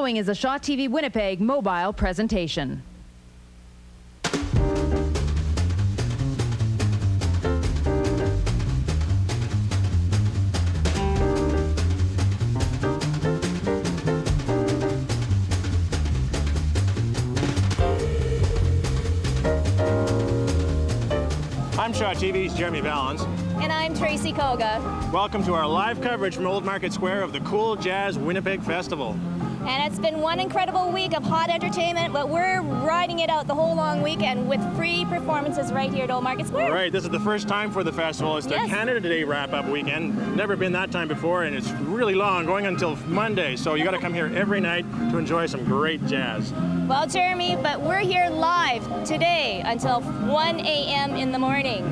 following is a Shaw TV Winnipeg mobile presentation. I'm Shaw TV's Jeremy Valens. And I'm Tracy Koga. Welcome to our live coverage from Old Market Square of the Cool Jazz Winnipeg Festival. And it's been one incredible week of hot entertainment, but we're riding it out the whole long weekend with free performances right here at Old Market Square. Right, this is the first time for the festival. It's the Canada Day wrap-up weekend. Never been that time before, and it's really long, going until Monday. So you got to come here every night to enjoy some great jazz. Well, Jeremy, but we're here live today until 1 a.m. in the morning.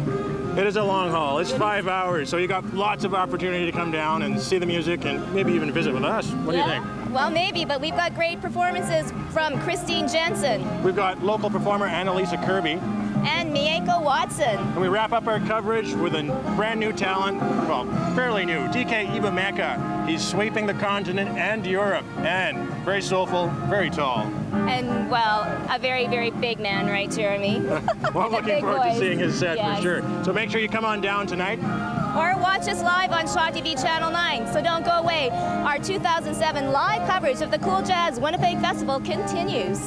It is a long haul. It's 5 hours, so you got lots of opportunity to come down and see the music and maybe even visit with us. What do you think? Well, maybe, but we've got great performances from Christine Jensen. We've got local performer Annalisa Kirby. And Mieko Watson. And we wrap up our coverage with a brand new talent, well, fairly new, DK Ibameka. He's sweeping the continent and Europe, and very soulful, very tall. And, well, a very, very big man, right, Jeremy? Well, I'm looking forward to seeing his set for sure. So make sure you come on down tonight. Or watch us live on Shaw TV Channel 9. So don't go away. Our 2007 live coverage of the Cool Jazz Winnipeg Festival continues.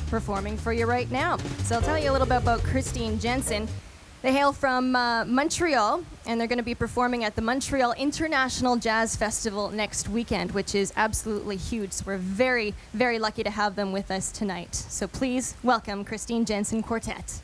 Performing for you right now. So I'll tell you a little bit about Christine Jensen. They hail from Montreal, and they're going to be performing at the Montreal International Jazz Festival next weekend, which is absolutely huge. So we're very, very lucky to have them with us tonight. So please welcome Christine Jensen Quartet.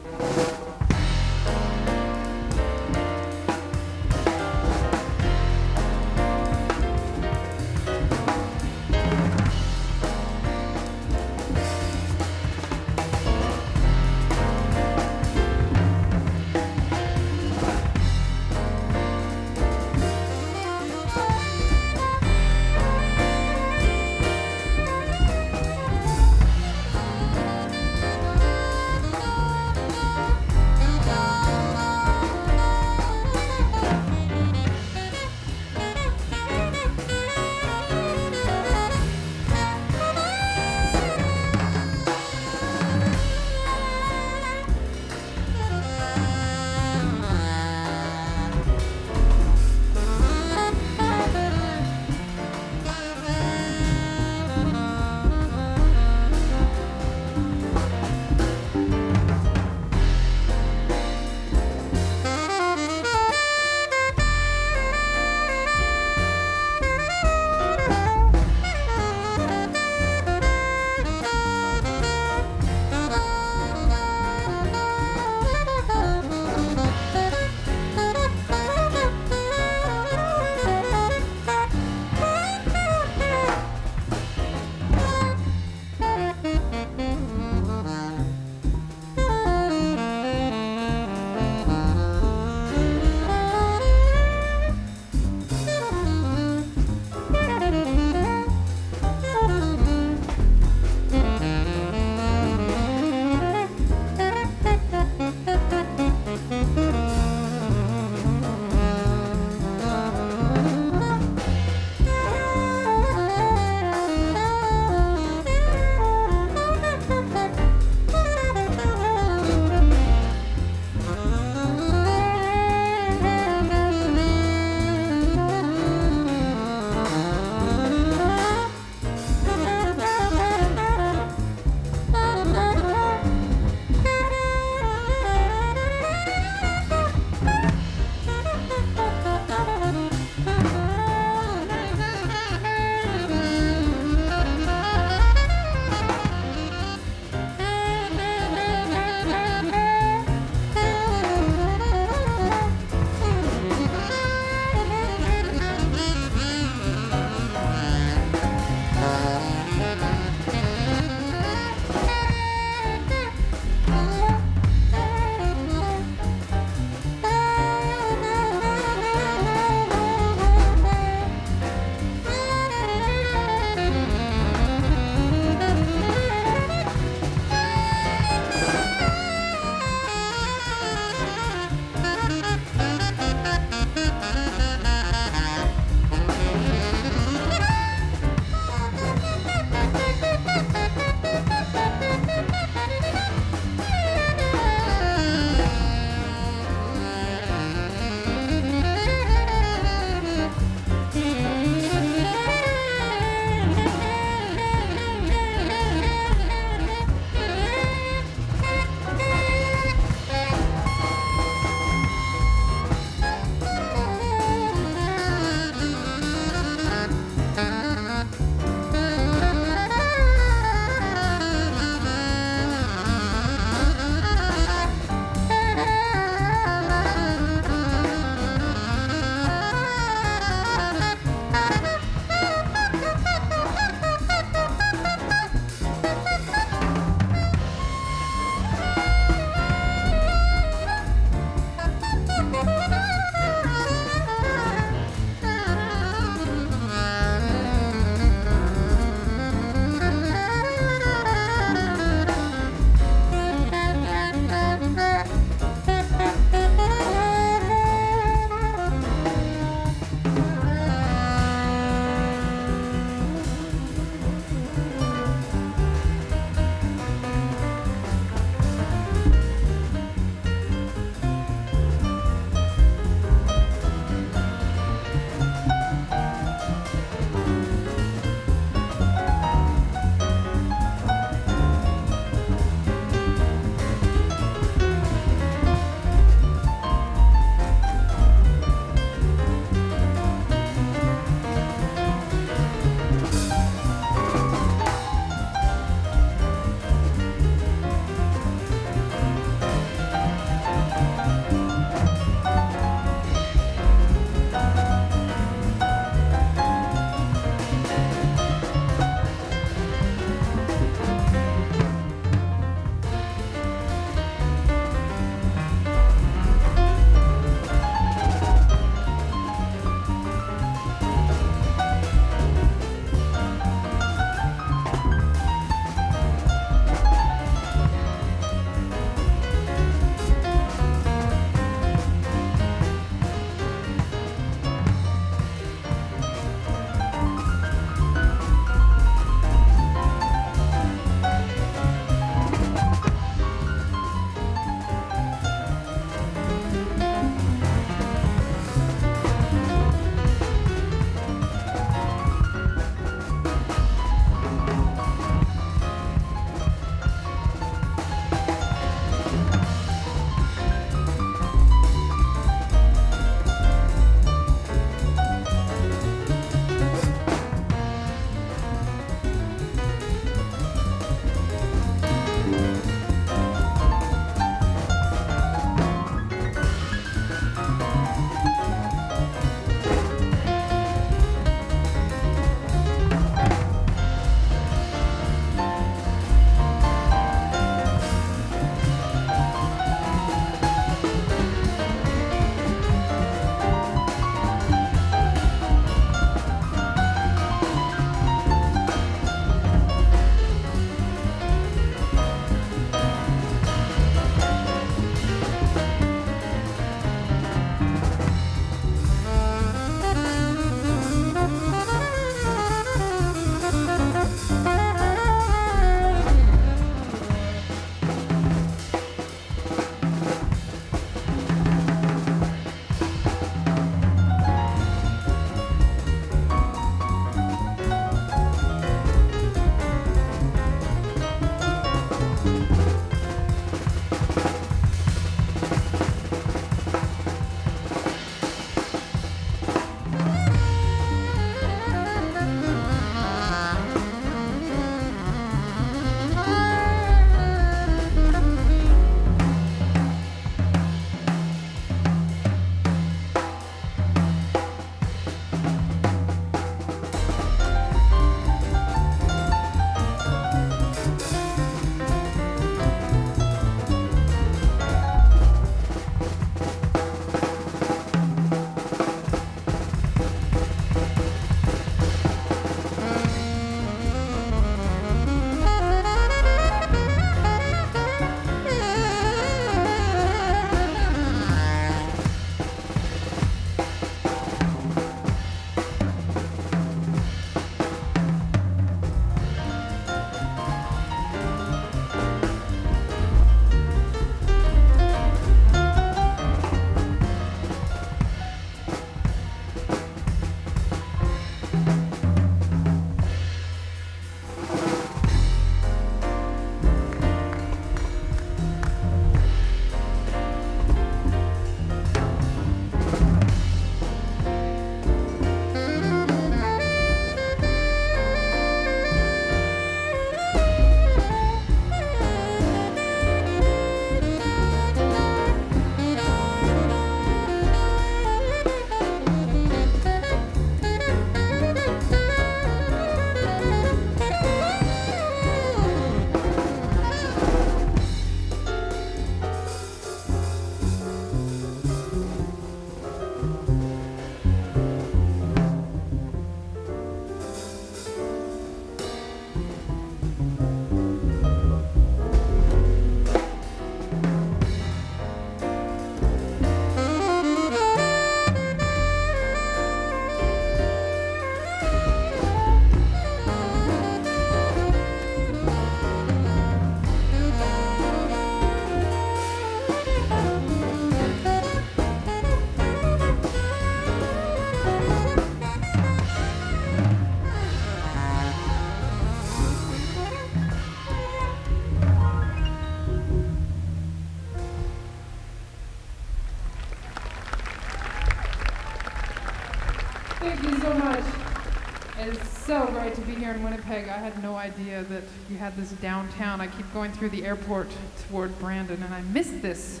so great to be here in Winnipeg. I had no idea that you had this downtown. I keep going through the airport toward Brandon, and I missed this.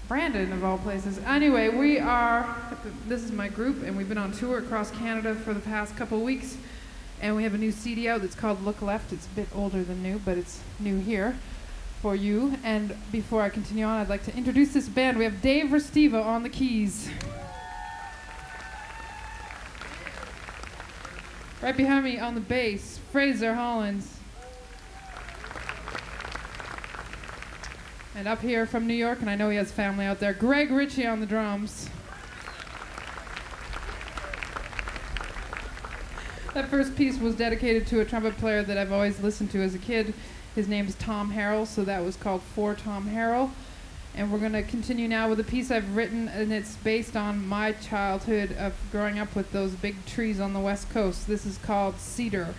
Brandon, of all places. Anyway, this is my group, and we've been on tour across Canada for the past couple of weeks, and we have a new CD out that's called Look Left. It's a bit older than new, but it's new here for you. And before I continue on, I'd like to introduce this band. We have Dave Restiva on the keys. Right behind me on the bass, Fraser Hollins. And up here from New York, and I know he has family out there, Greg Ritchie on the drums. That first piece was dedicated to a trumpet player that I've always listened to as a kid. His name's Tom Harrell, so that was called For Tom Harrell. And we're going to continue now with a piece I've written, and it's based on my childhood of growing up with those big trees on the West Coast. This is called Cedar.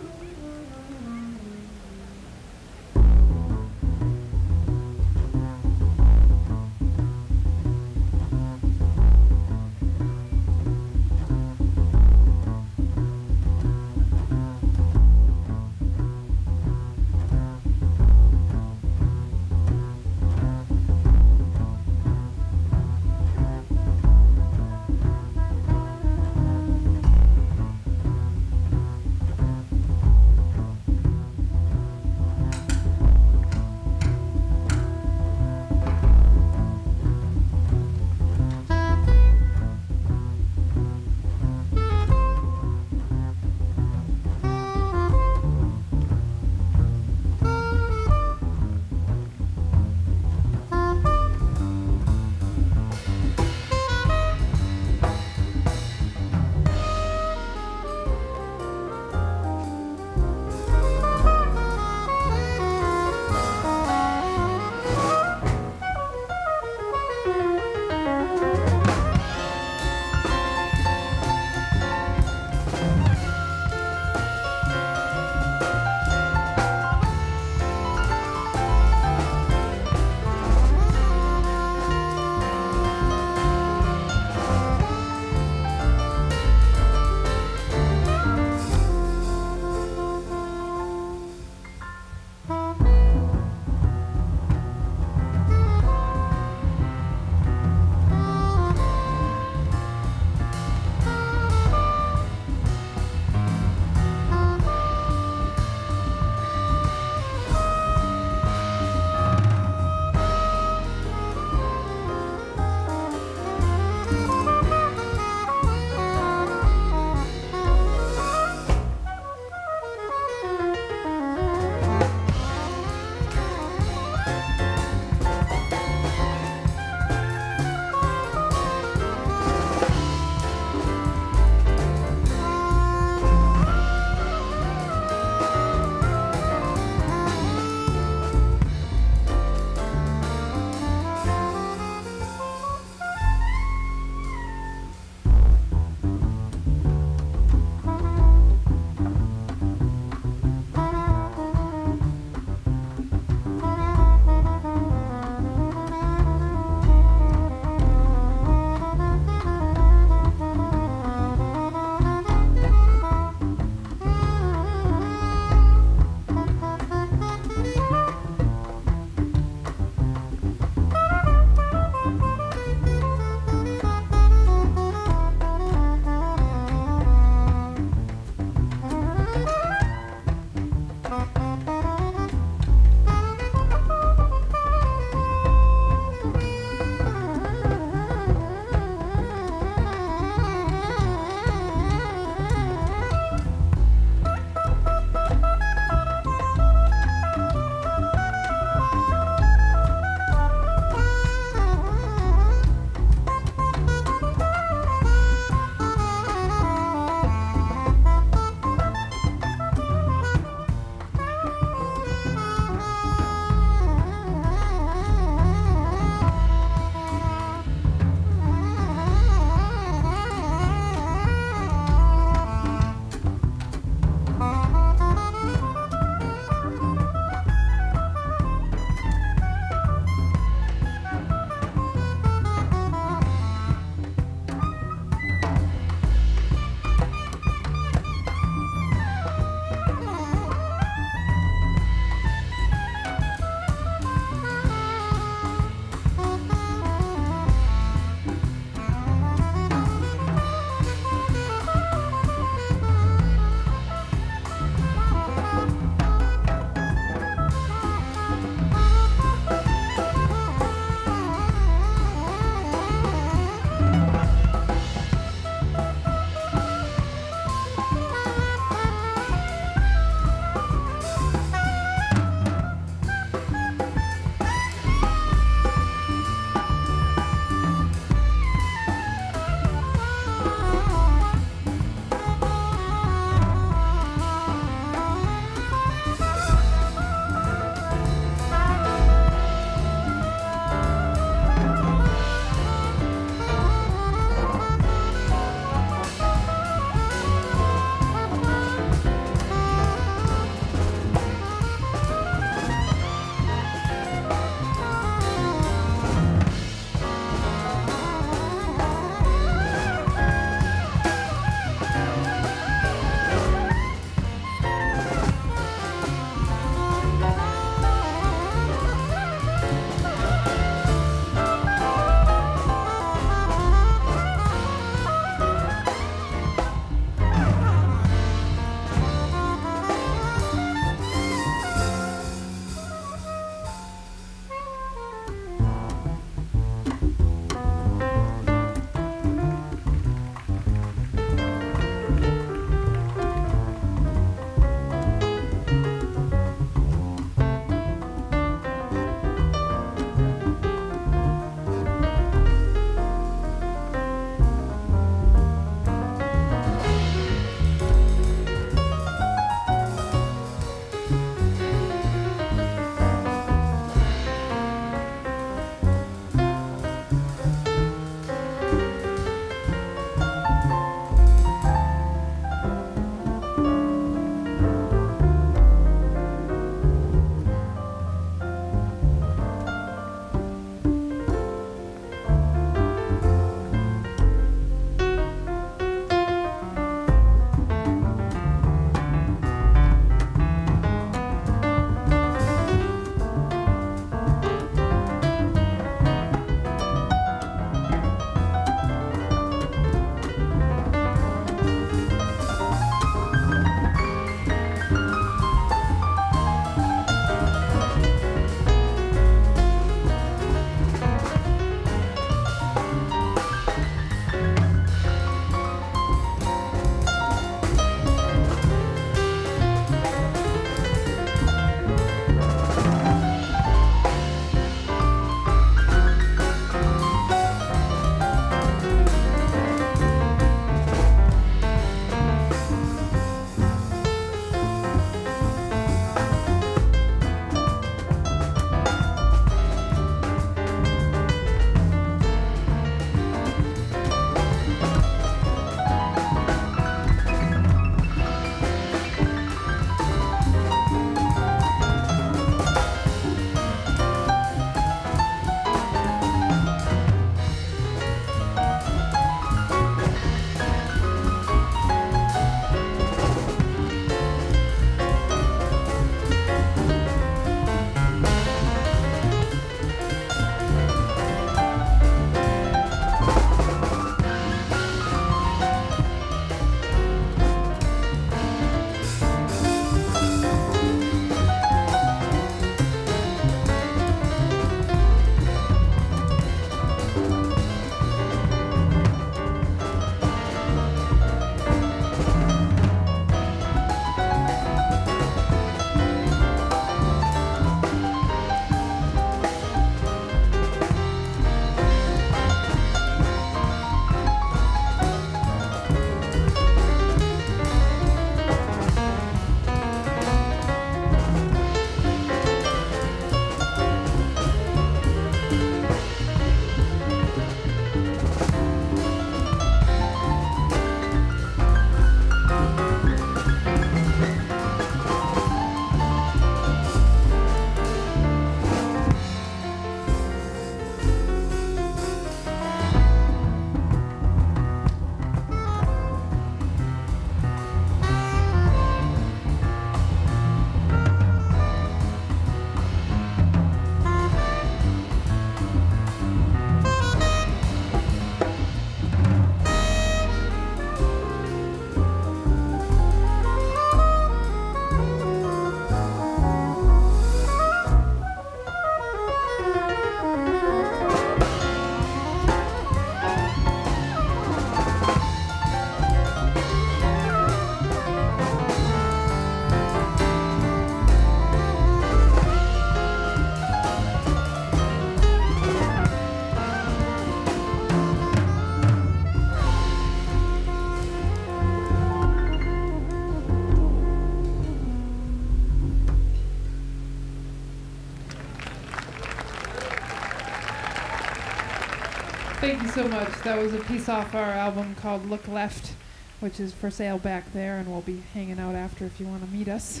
Thank you so much. That was a piece off our album called Look Left, which is for sale back there, and we'll be hanging out after if you want to meet us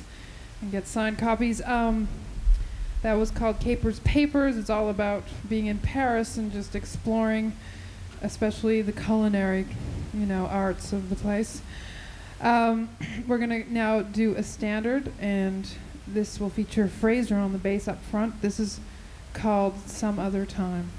and get signed copies. That was called Capers Papers. It's all about being in Paris and just exploring, especially the culinary, arts of the place. We're gonna now do a standard, and this will feature Fraser on the bass up front. This is called Some Other Time.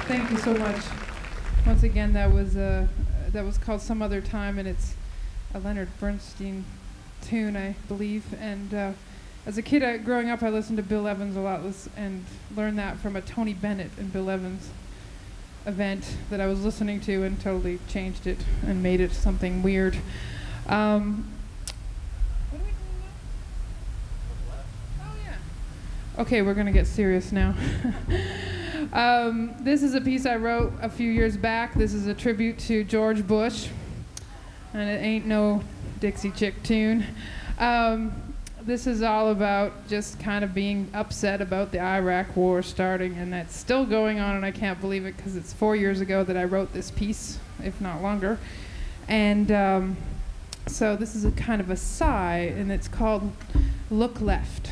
Thank you so much. Once again, that was called Some Other Time, and it's a Leonard Bernstein tune, I believe. And as a kid, growing up, I listened to Bill Evans a lot and learned that from a Tony Bennett and Bill Evans event that I was listening to, and totally changed it and made it something weird. What are we doing now? Oh, yeah. Okay, we're going to get serious now. This is a piece I wrote a few years back. This is a tribute to George Bush, and it ain't no Dixie Chick tune. This is all about just kind of being upset about the Iraq war starting, and that's still going on, and I can't believe it because it's 4 years ago that I wrote this piece, if not longer. And so this is a kind of a sigh, and it's called Look Left.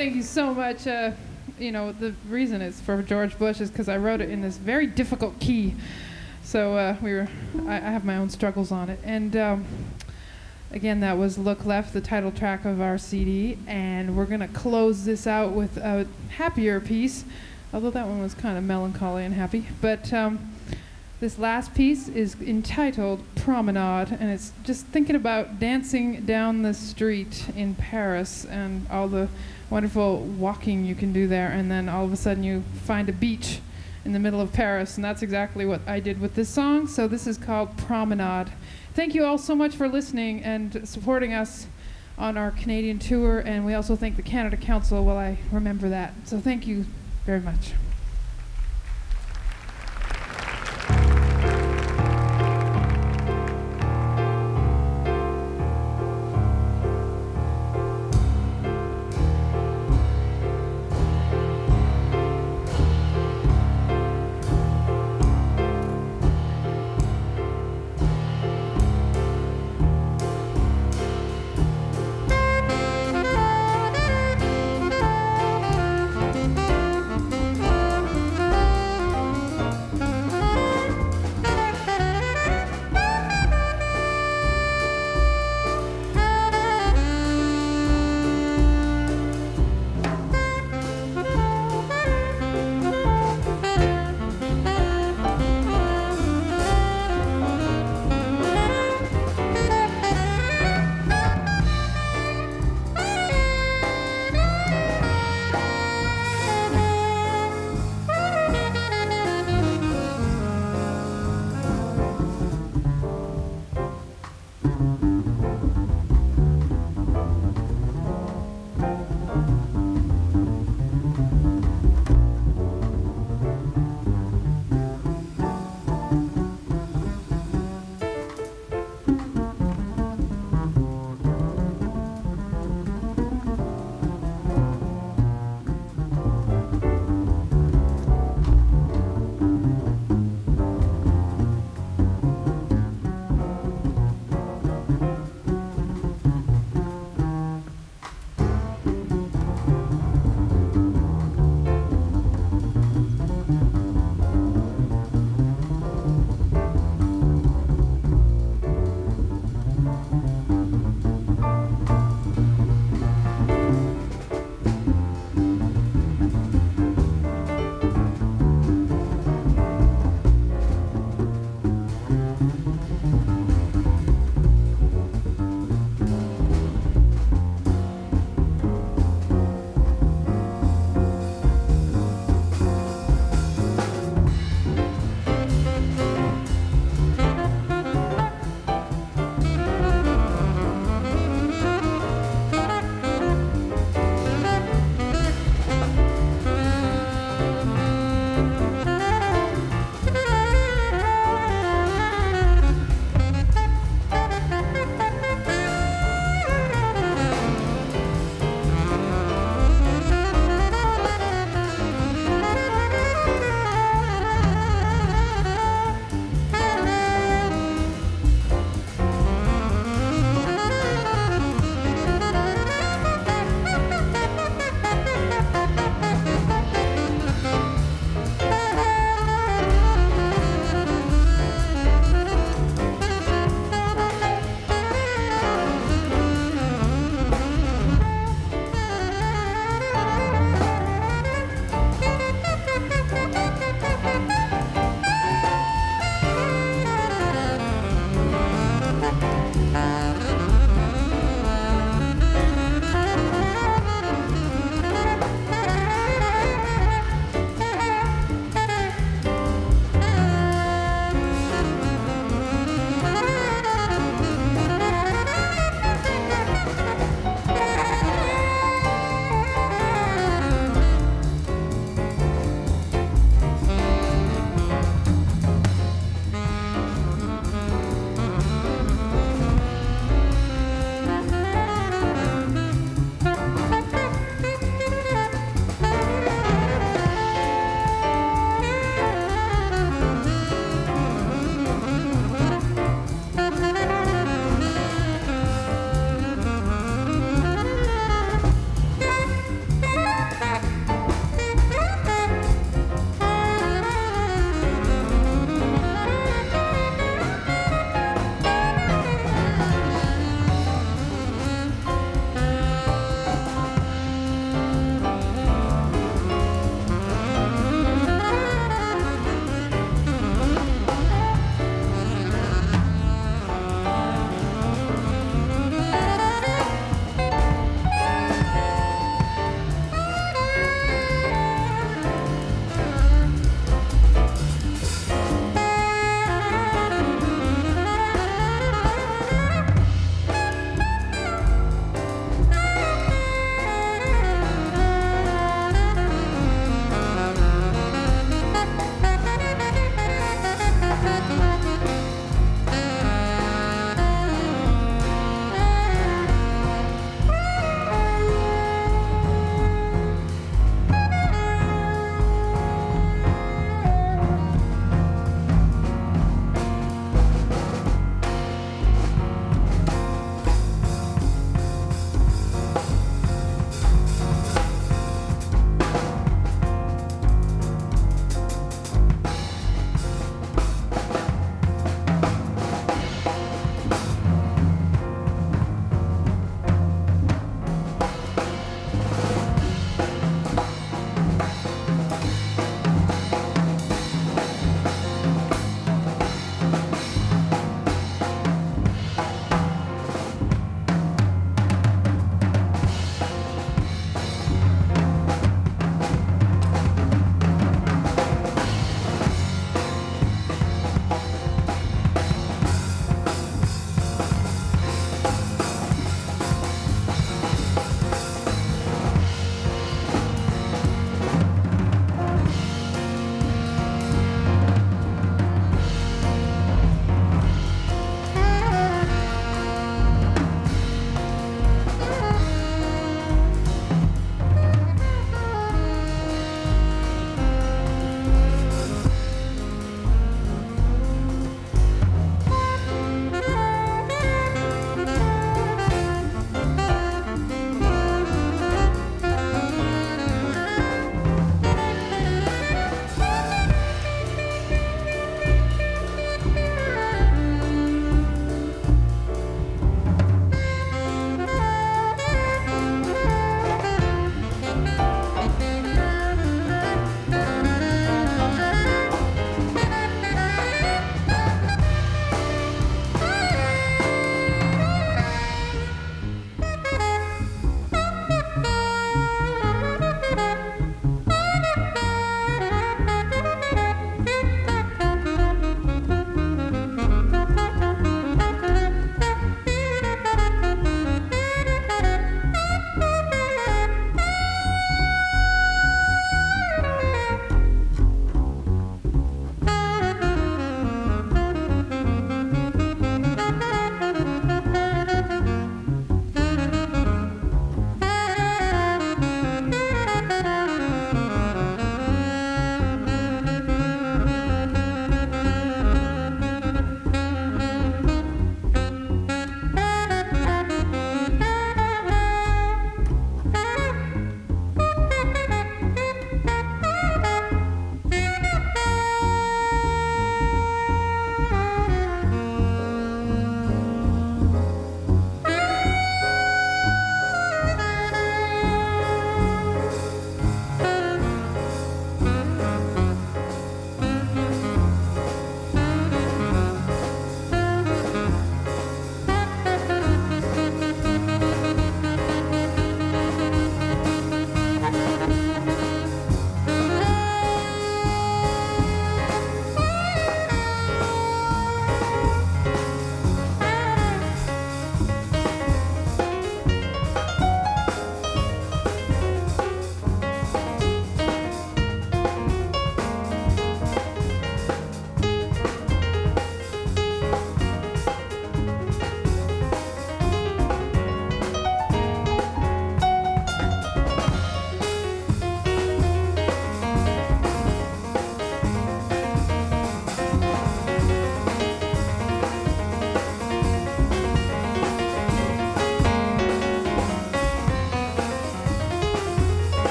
Thank you so much. You know, the reason it's for George Bush is because I wrote it in this very difficult key. So I have my own struggles on it. And again, that was Look Left, the title track of our CD. And we're going to close this out with a happier piece, although that one was kind of melancholy and happy. But this last piece is entitled Promenade, and it's just thinking about dancing down the street in Paris and all the wonderful walking you can do there, and then all of a sudden you find a beach in the middle of Paris, and that's exactly what I did with this song. So this is called Promenade. Thank you all so much for listening and supporting us on our Canadian tour, and we also thank the Canada Council while I remember that. So thank you very much.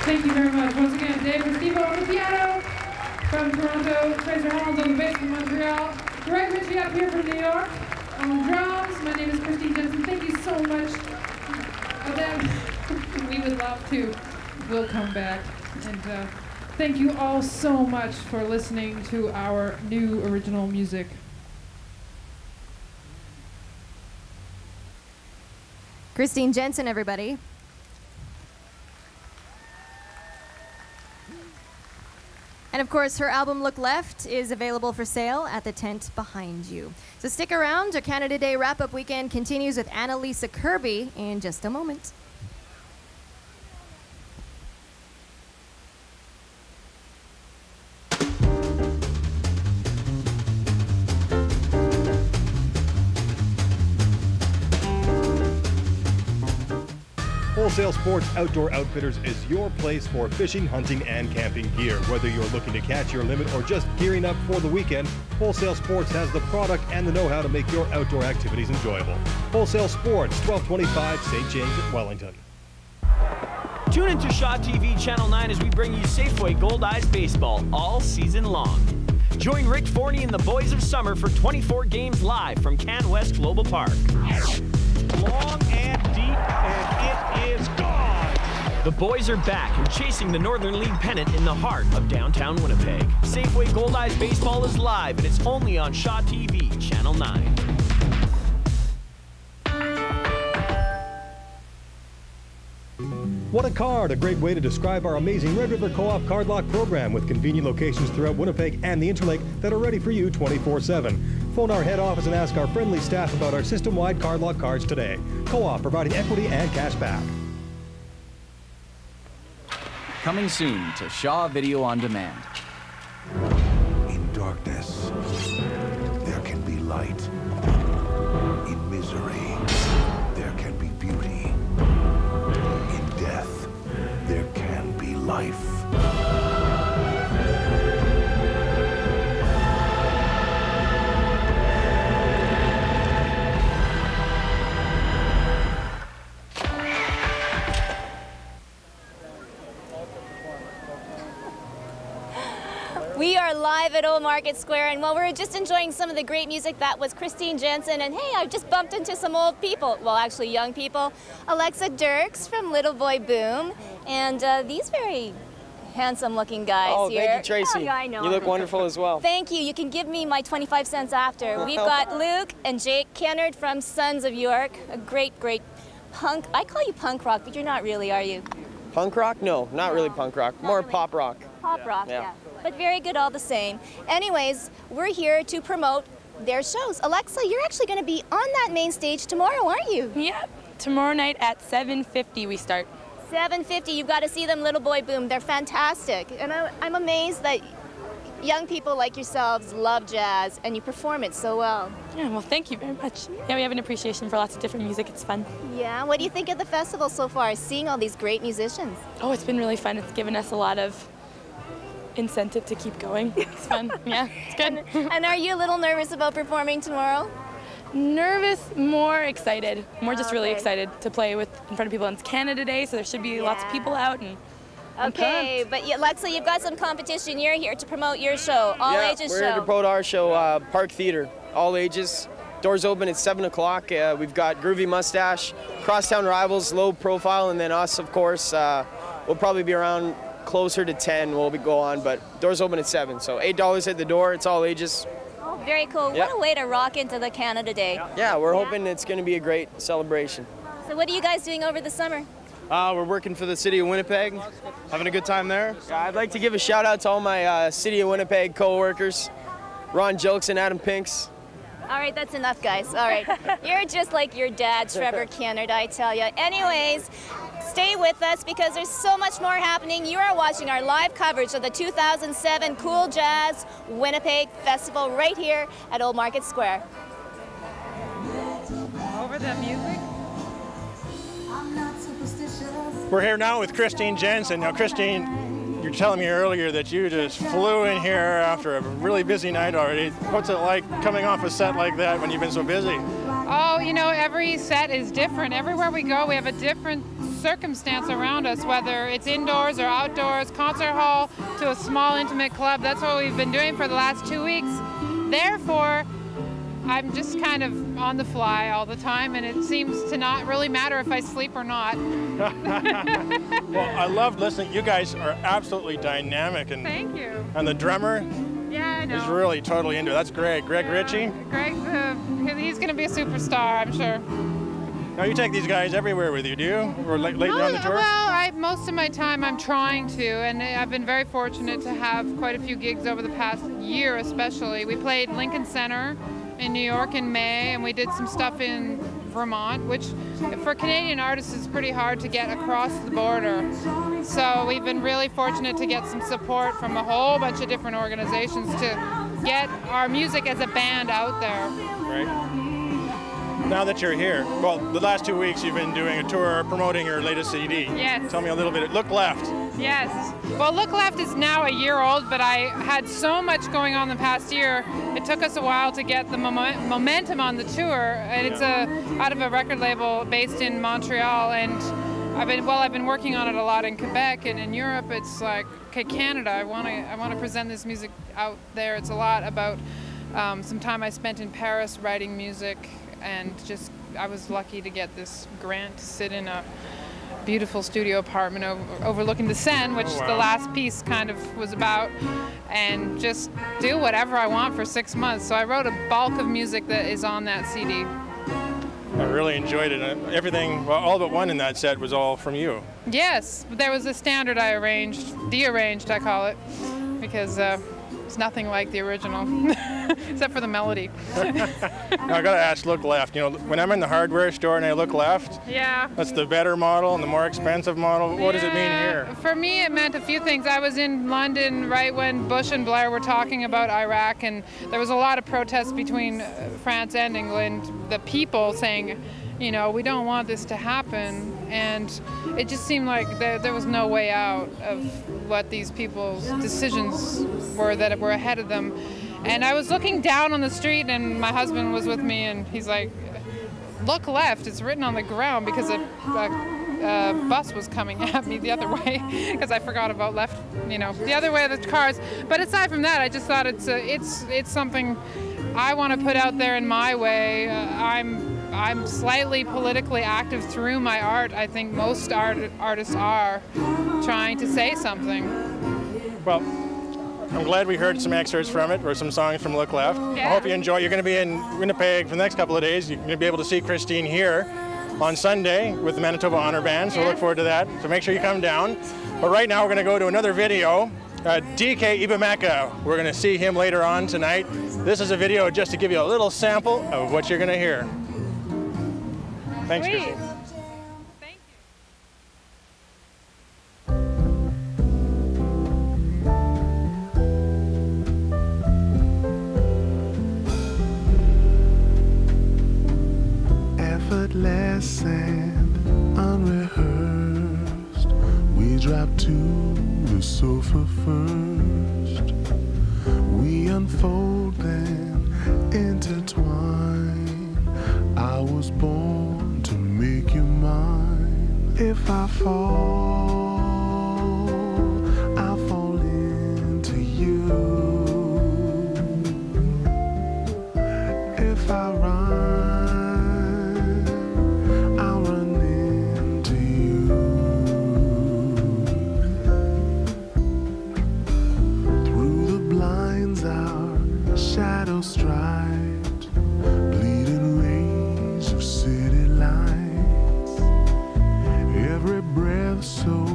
Thank you very much. Once again, Dave Restivo on the piano from Toronto, Tracer Holmes on the bass from Montreal, Greg Ritchie up here from New York on drums. My name is Christine Jensen. Thank you so much. And then we would love to. We'll come back. And thank you all so much for listening to our new original music. Christine Jensen, everybody. And of course, her album Look Left is available for sale at the tent behind you. So stick around. Our Canada Day wrap-up weekend continues with Annalisa Kirby in just a moment. Wholesale Sports Outdoor Outfitters is your place for fishing, hunting, and camping gear. Whether you're looking to catch your limit or just gearing up for the weekend, Wholesale Sports has the product and the know-how to make your outdoor activities enjoyable. Wholesale Sports, 1225 St. James at Wellington. Tune into Shaw TV Channel 9 as we bring you Safeway Gold Eyes Baseball all season long. Join Rick Forney and the Boys of Summer for 24 games live from Can West Global Park. Long and deep, and it is gone. The boys are back and chasing the Northern League pennant in the heart of downtown Winnipeg. Safeway Gold Eyes Baseball is live, and it's only on Shaw TV Channel 9. What a Card, a great way to describe our amazing Red River Co-op Card Lock program with convenient locations throughout Winnipeg and the Interlake that are ready for you 24/7. Phone our head office and ask our friendly staff about our system-wide card lock cards today. Co-op, providing equity and cash back. Coming soon to Shaw Video on Demand. In darkness, there can be light. In misery, there can be beauty. In death, there can be life. We are live at Old Market Square, and while we're just enjoying some of the great music, that was Christine Jensen, and hey, I just bumped into some old people, well, actually young people. Alexa Dirks from Little Boy Boom, and these very handsome-looking guys here. Thank you, Tracy. Oh, yeah, I know. You look wonderful as well. Thank you. You can give me my 25 cents after. We've got Luke and Jake Kennard from Sons of York, a great, great punk. I call you punk rock, but you're not really, are you? Punk rock? No, not really punk rock. More really. pop rock. Pop rock, yeah. But very good all the same. Anyways, we're here to promote their shows. Alexa, you're actually going to be on that main stage tomorrow, aren't you? Yep. Tomorrow night at 7:50 we start. 7:50. You've got to see them, Little Boy Boom. They're fantastic. And I'm amazed that young people like yourselves love jazz and you perform it so well. Yeah, well, thank you very much. Yeah, we have an appreciation for lots of different music. It's fun. Yeah, what do you think of the festival so far, seeing all these great musicians? Oh, it's been really fun. It's given us a lot of incentive to keep going. It's fun. Yeah, it's good. And are you a little nervous about performing tomorrow? Nervous, more excited. More just really excited to play in front of people. And it's Canada Day, so there should be lots of people out. And okay, but Alexa, you've got some competition. You're here to promote your show, all ages we're show. here to promote our show, Park Theater, all ages. Doors open at 7 o'clock. We've got Groovy Mustache, Crosstown Rivals, Low Profile, and then us, of course. We'll probably be around closer to 10 we'll go on, but doors open at 7, so $8 at the door. It's all ages. Oh, very cool. What a way to rock into the Canada Day. Yeah, we're hoping it's going to be a great celebration. So what are you guys doing over the summer? We're working for the City of Winnipeg, having a good time there. I'd like to give a shout out to all my City of Winnipeg co-workers, Ron Jilks and Adam Pinks. All right, that's enough, guys. All right. You're just like your dad, Trevor Kennard, I tell you. Anyways, stay with us because there's so much more happening. You are watching our live coverage of the 2007 Cool Jazz Winnipeg Festival right here at Old Market Square. Over the music? We're here now with Christine Jensen. Now, Christine, you're telling me earlier that you just flew in here after a really busy night already. What's it like coming off a set like that when you've been so busy? Oh, you know, every set is different. Everywhere we go, we have a different circumstance around us, whether it's indoors or outdoors, concert hall to a small intimate club. That's what we've been doing for the last 2 weeks. Therefore, I'm just kind of on the fly all the time, and it seems to not really matter if I sleep or not. Well, I love listening. You guys are absolutely dynamic. And thank you. And the drummer is really totally into it. That's Greg Ritchie. Greg, he's going to be a superstar, I'm sure. Now, you take these guys everywhere with you, do you? Or lately on the tour? Well, most of my time I'm trying to, and I've been very fortunate to have quite a few gigs over the past year especially. We played Lincoln Center in New York in May, and we did some stuff in Vermont, which for Canadian artists is pretty hard to get across the border. So we've been really fortunate to get some support from a whole bunch of different organizations to get our music as a band out there. Right. Now that you're here, well, the last 2 weeks you've been doing a tour promoting your latest CD. Yes. Tell me a little bit. Look Left. Yes. Well, Look Left is now a year old, but I had so much going on the past year, it took us a while to get the momentum on the tour. And it's out of a record label based in Montreal, and I've been working on it a lot in Quebec, and in Europe it's like, okay, Canada, I want to present this music out there. It's a lot about some time I spent in Paris writing music, and just I was lucky to get this grant to sit in a beautiful studio apartment overlooking the Seine, which the last piece kind of was about, and just do whatever I want for 6 months. So I wrote a bulk of music that is on that CD. I really enjoyed it. Everything, well, all but one in that set was all from you. Yes, there was a standard I de-arranged I call it, because it's nothing like the original, except for the melody. Now, I gotta ask, Look Left. You know, when I'm in the hardware store and I look left, that's the better model and the more expensive model. What does it mean here? For me, it meant a few things. I was in London right when Bush and Blair were talking about Iraq, and there was a lot of protests between France and England. The people saying, you know, we don't want this to happen, and it just seemed like there was no way out of what these people's decisions were that were ahead of them. And I was looking down on the street, and my husband was with me, and he's like, look left, it's written on the ground, because a bus was coming at me the other way, because I forgot about left, you know, the other way of the cars. But aside from that, I just thought it's something I want to put out there in my way. I'm slightly politically active through my art. I think most artists are trying to say something. Well, I'm glad we heard some excerpts from it, or some songs from Look Left. Yeah. I hope you enjoy. You're going to be in Winnipeg for the next couple of days. You're going to be able to see Christine here on Sunday with the Manitoba Honor Band, so look forward to that. So make sure you come down. But right now we're going to go to another video. DK Ibameka, we're going to see him later on tonight. This is a video just to give you a little sample of what you're going to hear. Thanks, Christine. Thank you. Effortless and unrehearsed, we drop to the sofa first. We unfold then intertwine. I was born to make you mine. If I fall, I'll fall into you. If I run, I'll run into you. Through the blinds our shadows striped, bleeding rays of city lights. Every breath so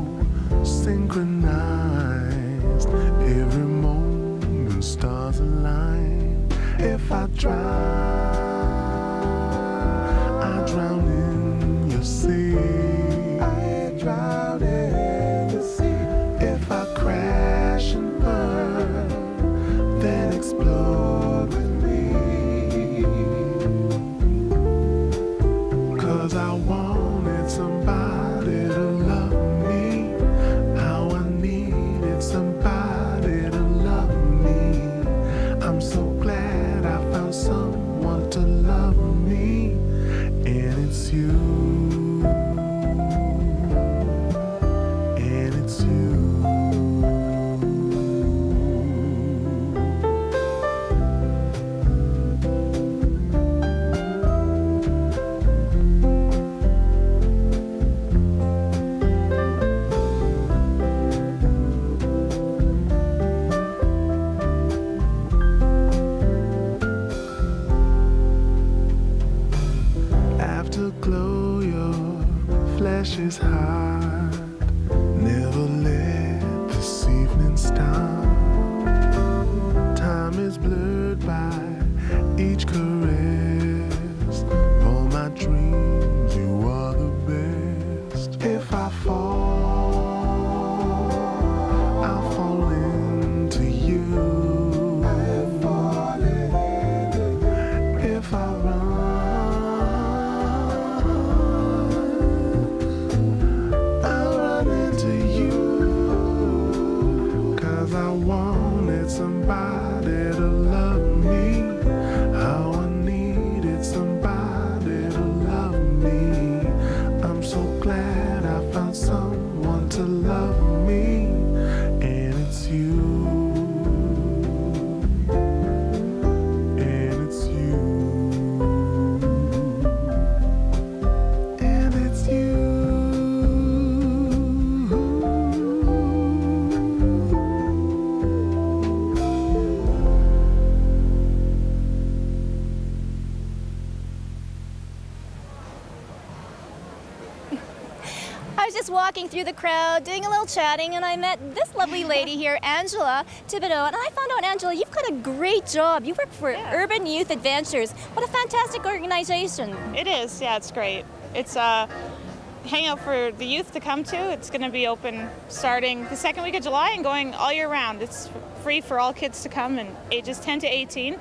synchronized, every moment stars align. If I drown in your sea. I drown in the sea. If I crash and burn, then explode with me. 'Cause I wanted somebody to love me, how I needed somebody to love me. I'm so glad I found someone to love me, and it's you. heart. Never let this evening stop. Time is blurred by each caress. For my dreams, you are the best. If I fall, I'll fall into you. If I run, I'll run into you. 'Cause I wanted somebody to love me. How I needed somebody to love me. I'm so glad I found someone to love me, and it's you. And it's you. And it's you. I was just walking through the crowd, doing a little chatting, and I met this lovely lady here, Angela Thibodeau, and I found out, Angela, you've got a great job. You work for Urban Youth Adventures. What a fantastic organization. It is, yeah, it's great. It's a hangout for the youth to come to. It's going to be open starting the second week of July and going all year round. It's free for all kids to come, and ages 10 to 18.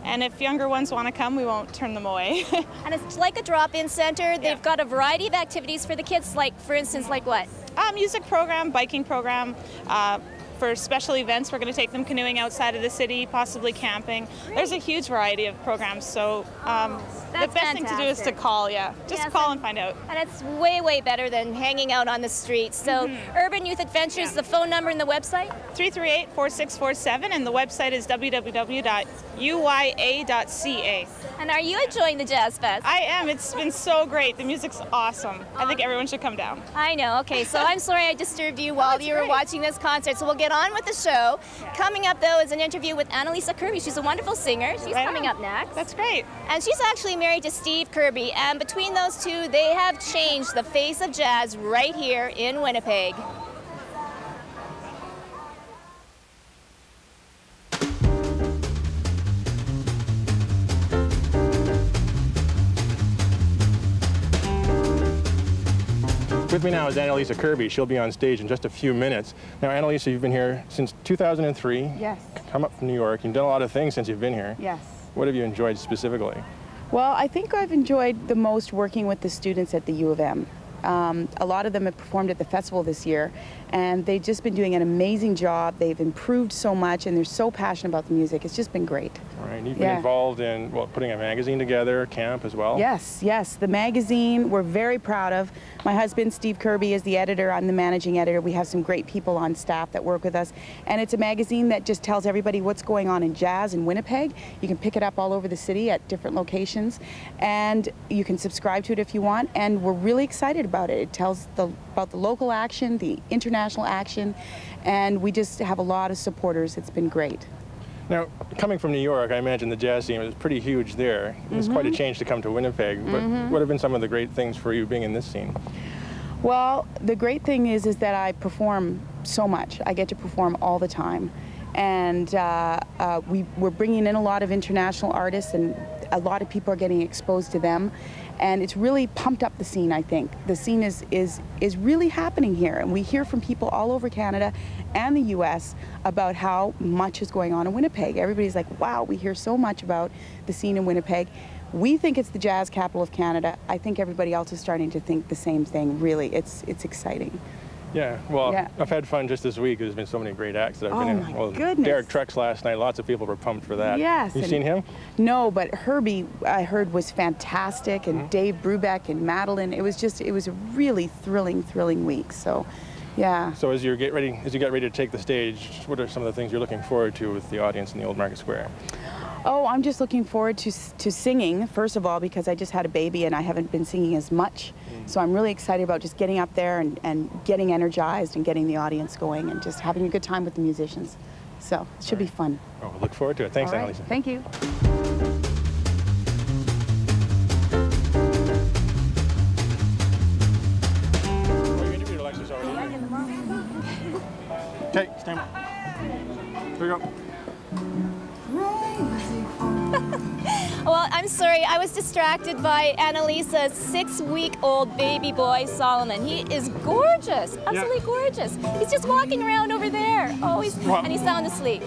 And if younger ones want to come, we won't turn them away. And it's like a drop-in center. They've got a variety of activities for the kids, like, for instance, like what? Music program, biking program. For special events, we're going to take them canoeing outside of the city, possibly camping. Great. There's a huge variety of programs, so the best thing to do is to call, just call and find out. And it's way, way better than hanging out on the streets. So Urban Youth Adventures, the phone number and the website? 338-4647, and the website is www.uya.ca. And are you enjoying the Jazz Fest? I am. It's been so great. The music's awesome. I think everyone should come down. I know. Okay, so I'm sorry I disturbed you while you were watching this concert, so we'll get on with the show. Coming up, though, is an interview with Annalisa Kirby. She's a wonderful singer. She's coming up next. That's great. And she's actually married to Steve Kirby, and between those two, they have changed the face of jazz right here in Winnipeg. With me now is Annalisa Kirby. She'll be on stage in just a few minutes. Now, Annalisa, you've been here since 2003. Yes. Come up from New York. You've done a lot of things since you've been here. Yes. What have you enjoyed specifically? Well, I think I've enjoyed the most working with the students at the U of M. A lot of them have performed at the festival this year, and they've just been doing an amazing job. They've improved so much, and they're so passionate about the music. It's just been great. All right, you've been involved in, well, putting a magazine together, camp as well? Yes, yes. The magazine we're very proud of. My husband, Steve Kirby, is the editor. I'm the managing editor. We have some great people on staff that work with us, and it's a magazine that just tells everybody what's going on in jazz in Winnipeg. You can pick it up all over the city at different locations, and you can subscribe to it if you want, and we're really excited about it. It tells about the local action, the international action, and we just have a lot of supporters. It's been great. Now, coming from New York, I imagine the jazz scene was pretty huge there. It's quite a change to come to Winnipeg, but what have been some of the great things for you being in this scene? Well, the great thing is that I perform so much. I get to perform all the time. And we're bringing in a lot of international artists, and a lot of people are getting exposed to them. And it's really pumped up the scene, I think. The scene is really happening here, and we hear from people all over Canada and the US about how much is going on in Winnipeg. Everybody's like, wow, we hear so much about the scene in Winnipeg. We think it's the jazz capital of Canada. I think everybody else is starting to think the same thing, really. It's exciting. Yeah, well, I've had fun just this week. There's been so many great acts that I've been in. Well, goodness. Derek Trucks last night, lots of people were pumped for that. Yes. You seen him? No, but Herbie, I heard, was fantastic, and Dave Brubeck and Madeline. It was a really thrilling week, so, yeah. So as you get ready to take the stage, what are some of the things you're looking forward to with the audience in the Old Market Square? Oh, I'm just looking forward to singing, first of all, because I just had a baby and I haven't been singing as much. So I'm really excited about just getting up there and getting energized and getting the audience going and just having a good time with the musicians. So it should be fun. Oh, we'll look forward to it. Thanks, Annalisa. Thank you. Okay, stand by. Here we go. Well, I'm sorry, I was distracted by Annalisa's 6-week-old baby boy, Solomon. He is gorgeous, absolutely gorgeous. He's just walking around over there. Oh, and he's sound asleep.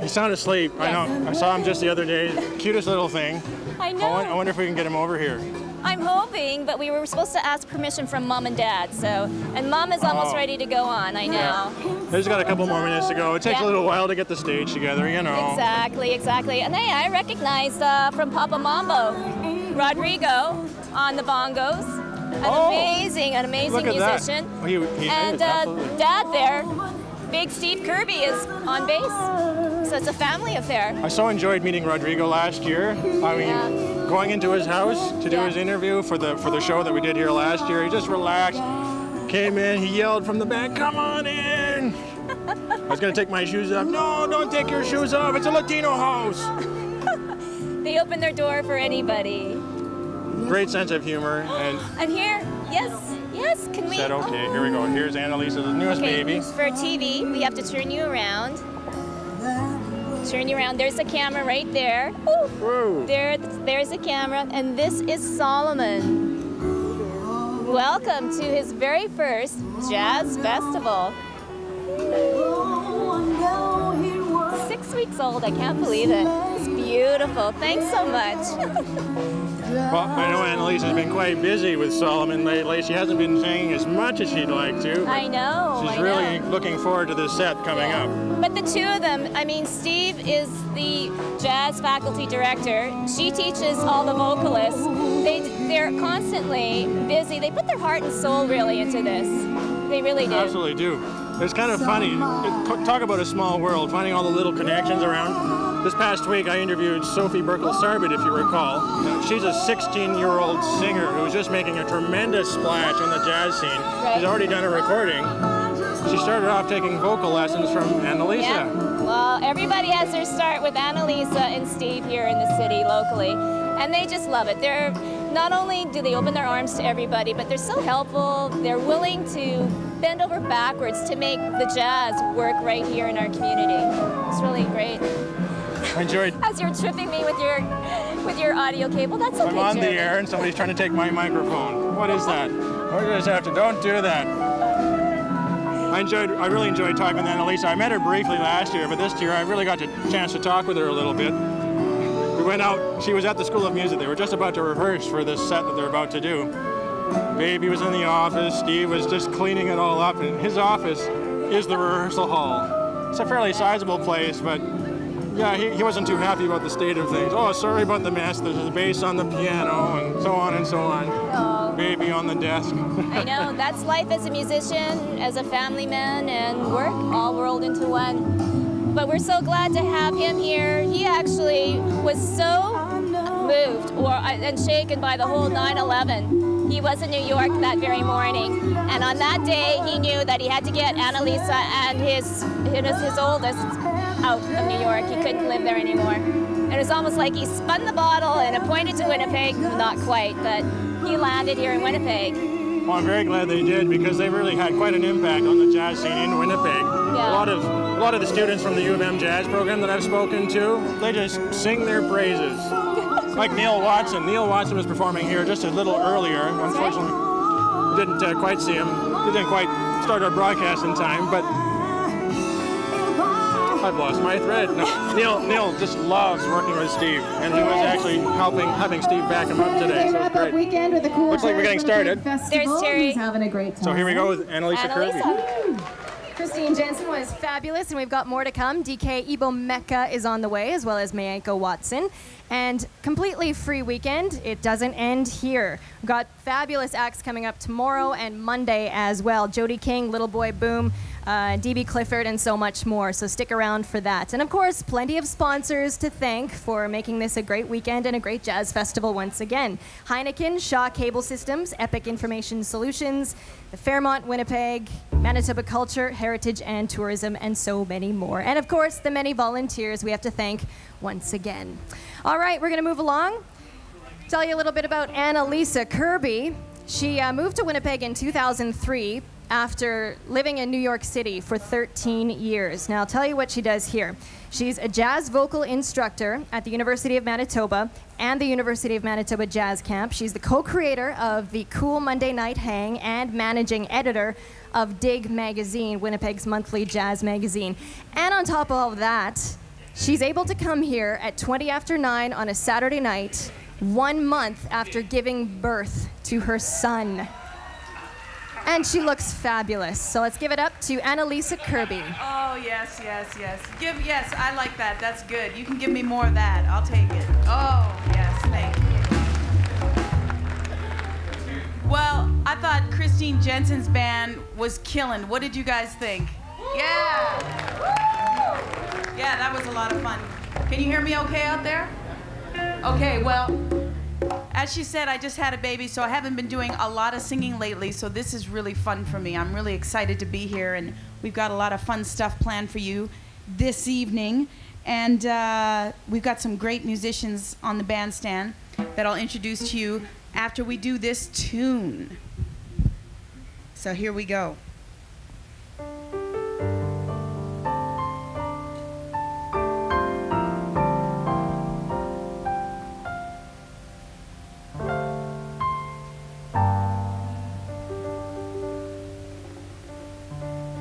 He's sound asleep, I know. I saw him just the other day. Cutest little thing. I know. I wonder if we can get him over here. I'm hoping, but we were supposed to ask permission from Mom and Dad, and Mom is almost ready to go on, I know. Yeah. They've got a couple more minutes to go. It takes a little while to get the stage together, you know. Exactly, exactly. And hey, I recognized from Papa Mambo, Rodrigo on the bongos. An amazing musician. And Dad there, Big Steve Kirby is on bass. So it's a family affair. I so enjoyed meeting Rodrigo last year. I mean, going into his house to do his interview for the show that we did here last year, he just relaxed, came in, he yelled from the back, "Come on in!" I was going to take my shoes off. "No, don't take your shoes off. It's a Latino house." They open their door for anybody. Great sense of humor. And here, yes, can we? Said, okay, here we go. Here's Annalisa's newest baby. For TV, we have to turn you around. Turn you around. There's a camera right there. Ooh. There's a camera, and this is Solomon. Welcome to his very first Jazz Festival. 6 weeks old, I can't believe it. It's beautiful. Thanks so much. Well, I know Annalisa's been quite busy with Solomon lately. She hasn't been singing as much as she'd like to. I know. She's really looking forward to this set coming up. But the two of them, I mean, Steve is the jazz faculty director. She teaches all the vocalists. They're constantly busy. They put their heart and soul really into this. They really do. Absolutely do. It's kind of funny. Talk about a small world, finding all the little connections around. This past week, I interviewed Sophie Burkle-Sarbit, if you recall. She's a 16-year-old singer who's just making a tremendous splash on the jazz scene. Right. She's already done a recording. She started off taking vocal lessons from Annalisa. Yeah. Well, everybody has their start with Annalisa and Steve here in the city locally, and they just love it. They're not only do they open their arms to everybody, but they're so helpful. They're willing to bend over backwards to make the jazz work right here in our community. It's really great. I enjoyed. As you're tripping me with your audio cable, that's okay. I'm on the air and somebody's trying to take my microphone. What is that? I just have to. Don't do that. I really enjoyed talking with Annalisa. I met her briefly last year, but this year I really got a chance to talk with her a little bit. We went out. She was at the School of Music. They were just about to rehearse for this set that they're about to do. Baby was in the office. Steve was just cleaning it all up. And his office is the rehearsal hall. It's a fairly sizable place, but yeah, he wasn't too happy about the state of things. Oh, sorry about the mess. There's a bass on the piano and so on and so on. Oh. Baby on the desk. I know. That's life as a musician, as a family man, and work all rolled into one. But we're so glad to have him here. He actually was so moved and shaken by the whole 9/11. He was in New York that very morning, and on that day he knew that he had to get Annalisa and his oldest out of New York. He couldn't live there anymore. And it was almost like he spun the bottle and appointed to Winnipeg. Not quite, but he landed here in Winnipeg. Well, I'm very glad they did, because they really had quite an impact on the jazz scene in Winnipeg. Yeah. A lot of the students from the U of M jazz program that I've spoken to, they just sing their praises. Like Neil Watson. Neil Watson was performing here just a little earlier. Unfortunately, we didn't quite see him. We didn't quite start our broadcast in time, but I've lost my thread. No, Neil just loves working with Steve, and he was actually having Steve back him up today, so it's great. Weekend with a cool Looks like we're getting started. There's Terry. He's having a great time. So here we go with Annalisa Kirby. Christine Jensen was fabulous, and we've got more to come. DK Ibo Mecca is on the way, as well as Mayako Watson. And completely free weekend. It doesn't end here. We've got fabulous acts coming up tomorrow and Monday as well. Jody King, Little Boy Boom, DB Clifford, and so much more. So stick around for that. And of course, plenty of sponsors to thank for making this a great weekend and a great jazz festival once again. Heineken, Shaw Cable Systems, Epic Information Solutions, the Fairmont Winnipeg, Manitoba Culture, Heritage and Tourism, and so many more. And of course, the many volunteers we have to thank once again. All right, we're going to move along. Tell you a little bit about Annalisa Kirby. She moved to Winnipeg in 2003 after living in New York City for 13 years. Now, I'll tell you what she does here. She's a jazz vocal instructor at the University of Manitoba and the University of Manitoba Jazz Camp. She's the co-creator of the Cool Monday Night Hang and managing editor of Dig magazine, Winnipeg's monthly jazz magazine. And on top of all of that, she's able to come here at 20 after 9 on a Saturday night, 1 month after giving birth to her son. And she looks fabulous. So let's give it up to Annalisa Kirby. Oh, yes, yes, yes. Yes, I like that. That's good. You can give me more of that. I'll take it. Oh, yes, thank you. Well, I thought Christine Jensen's band was killing. What did you guys think? Yeah. Yeah, that was a lot of fun. Can you hear me okay out there? Okay, well, as she said, I just had a baby, so I haven't been doing a lot of singing lately, so this is really fun for me. I'm really excited to be here, and we've got a lot of fun stuff planned for you this evening. And we've got some great musicians on the bandstand that I'll introduce to you after we do this tune. So here we go.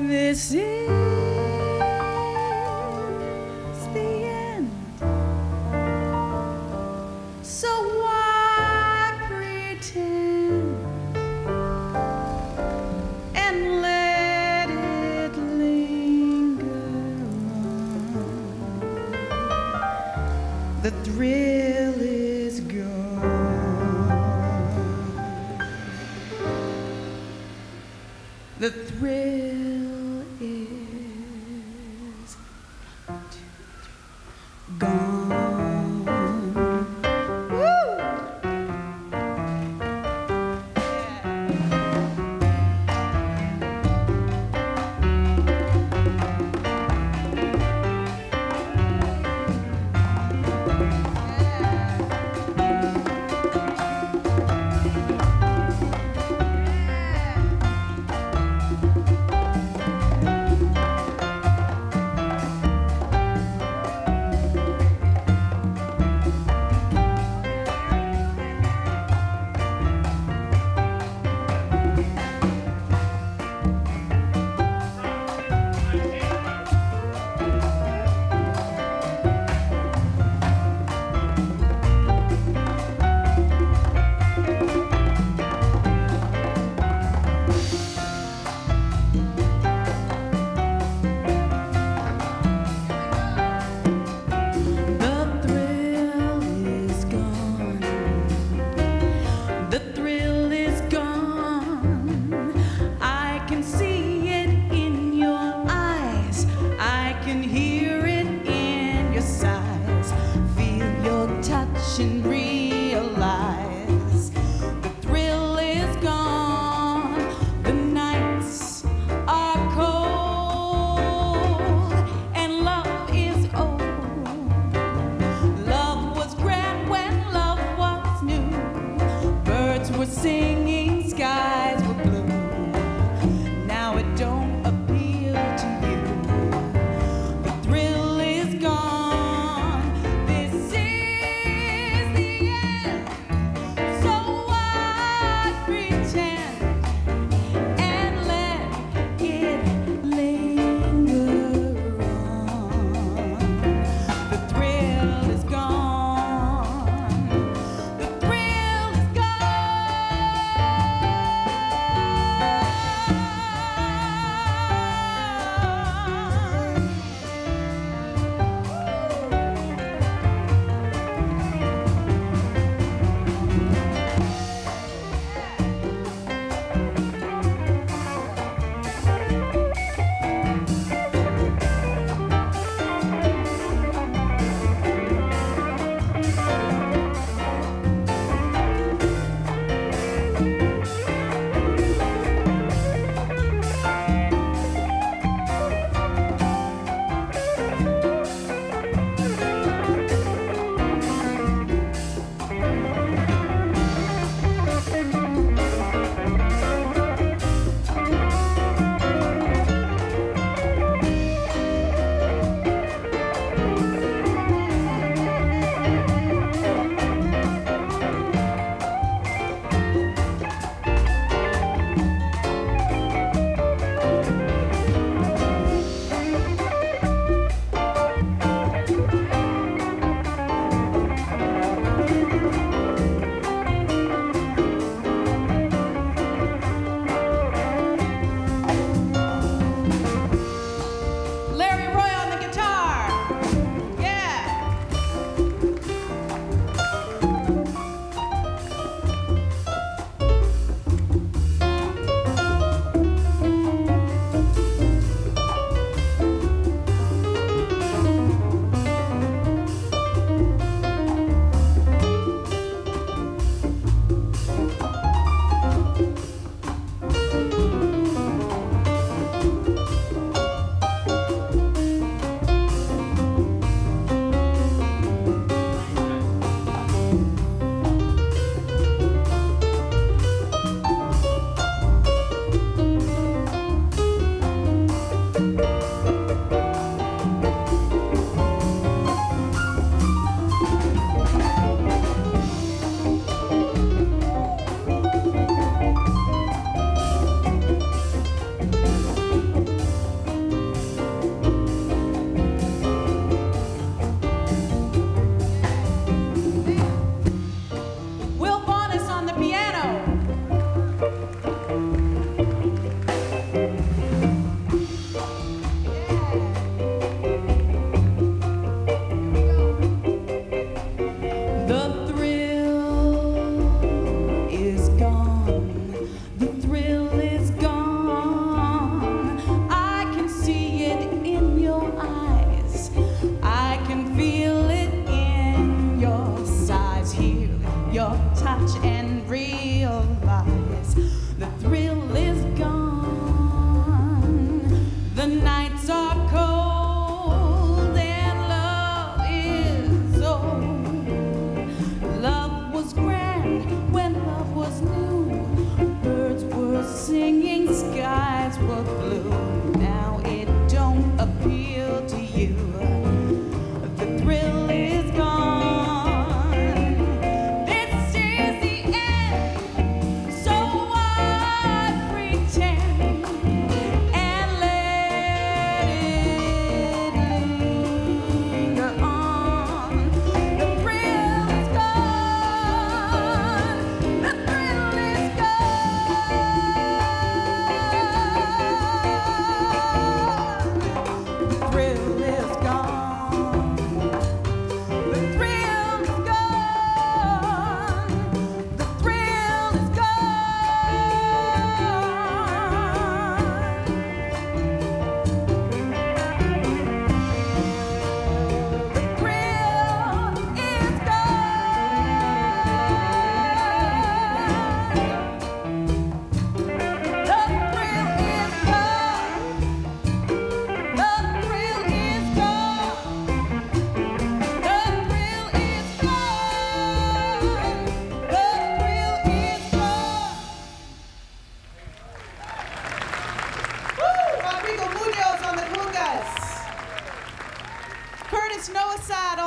This is the end, so why pretend and let it linger on? The thrill is gone. The thrill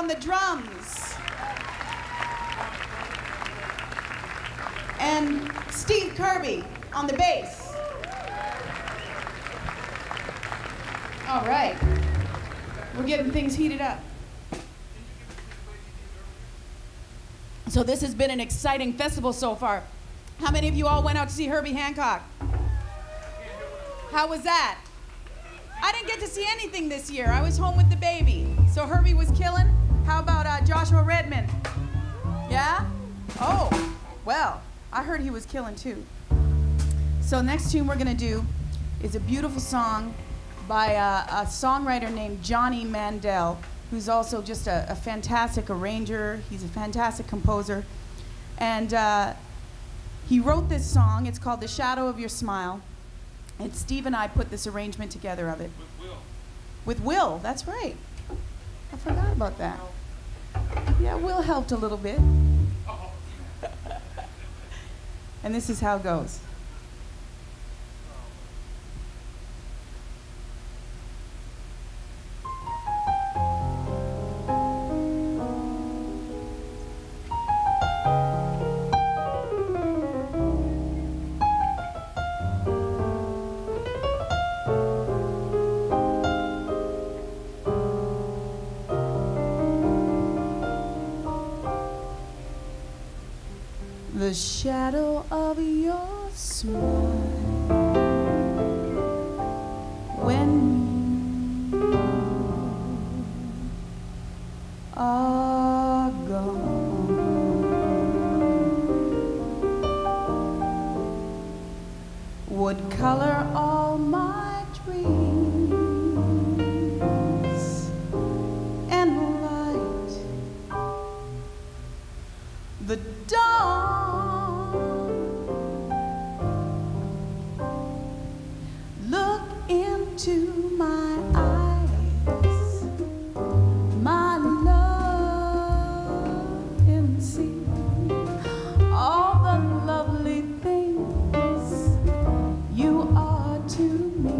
on the drums. And Steve Kirby on the bass. All right. We're getting things heated up. So this has been an exciting festival so far. How many of you all went out to see Herbie Hancock? How was that? I didn't get to see anything this year. I was home with the baby. So Herbie was killing. How about Joshua Redmond? Yeah? Oh, well, I heard he was killing too. So next tune we're gonna do is a beautiful song by a songwriter named Johnny Mandel, who's also just a fantastic arranger. He's a fantastic composer. And he wrote this song. It's called The Shadow of Your Smile. And Steve and I put this arrangement together of it. With Will. With Will, that's right. I forgot about that. Yeah, Will helped a little bit. And this is how it goes. The shadow of your smile when you are gone would color all my dreams and light the dawn. Into my eyes, my love, and see all the lovely things you are to me.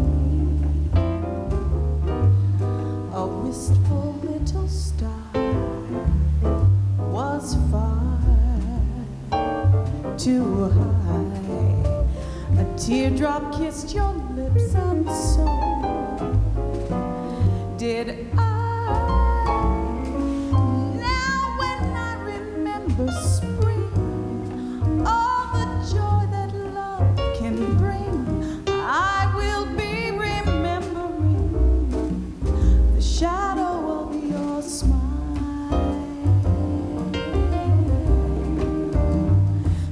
A wistful little star was far too high. A teardrop kissed your lips, and so did I. Now when I remember spring, all the joy that love can bring, I will be remembering the shadow of your smile.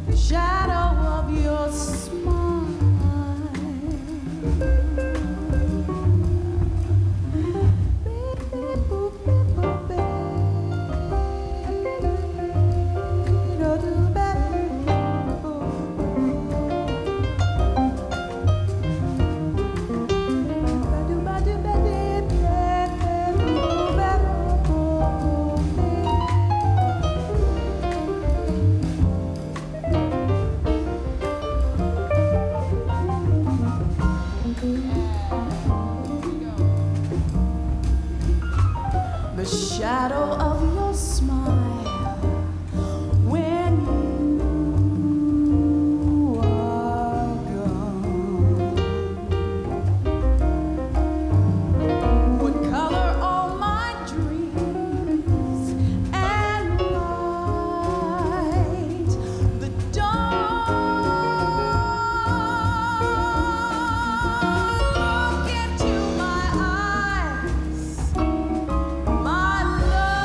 The shadow of your smile. The shadow of your smile when you are gone would color all my dreams and light the dawn. Look into my eyes, my love.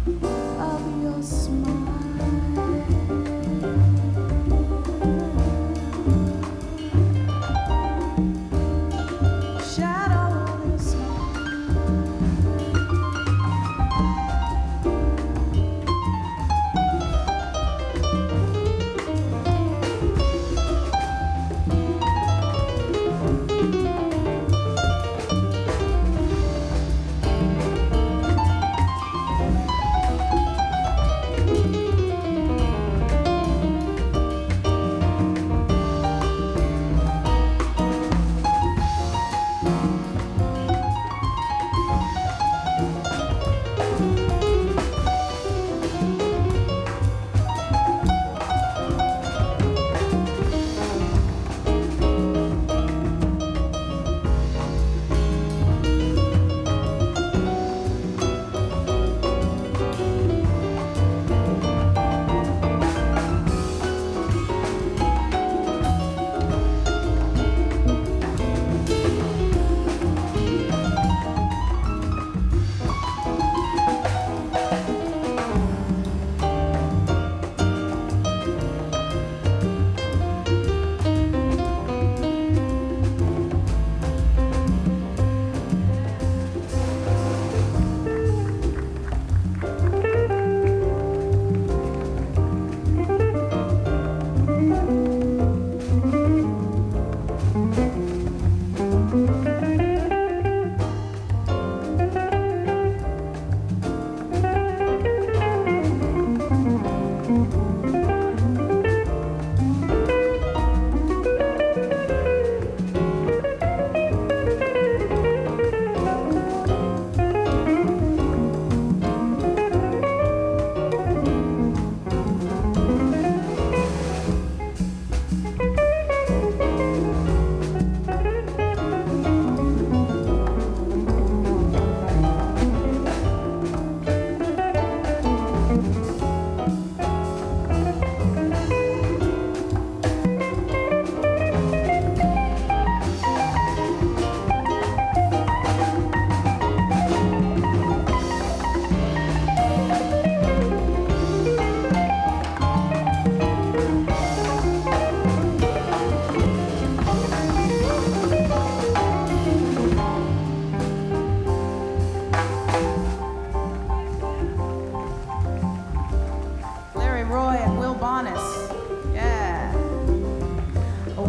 of your smile. Shadow of your smile.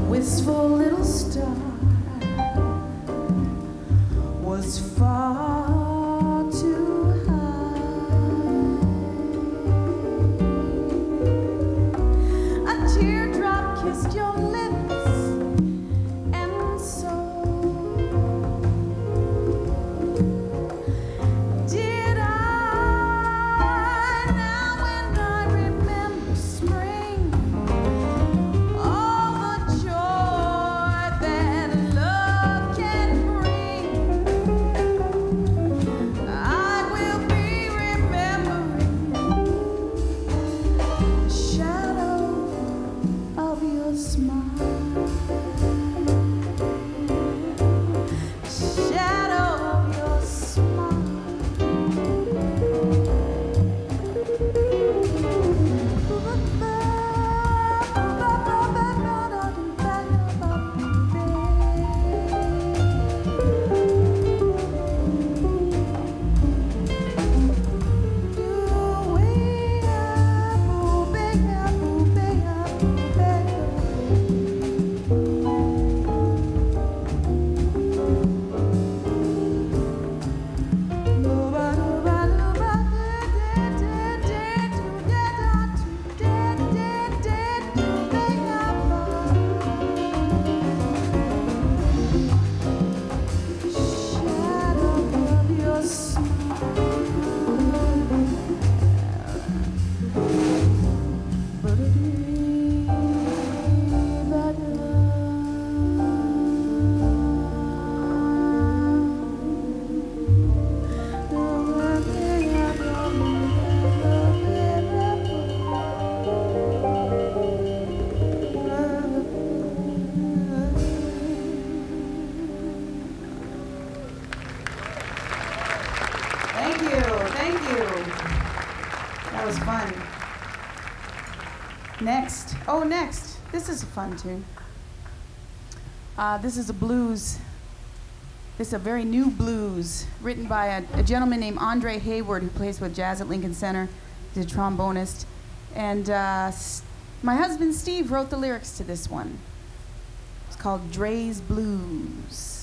Wistful little star was far too high. A teardrop kissed your lips, and so did I. Now when I remember spring, all the joy that was fun. Next. Oh, next. This is a fun tune. This is a blues. This is a very new blues written by a gentleman named Andre Hayward who plays with Jazz at Lincoln Center. He's a trombonist. And my husband Steve wrote the lyrics to this one. It's called Dre's Blues.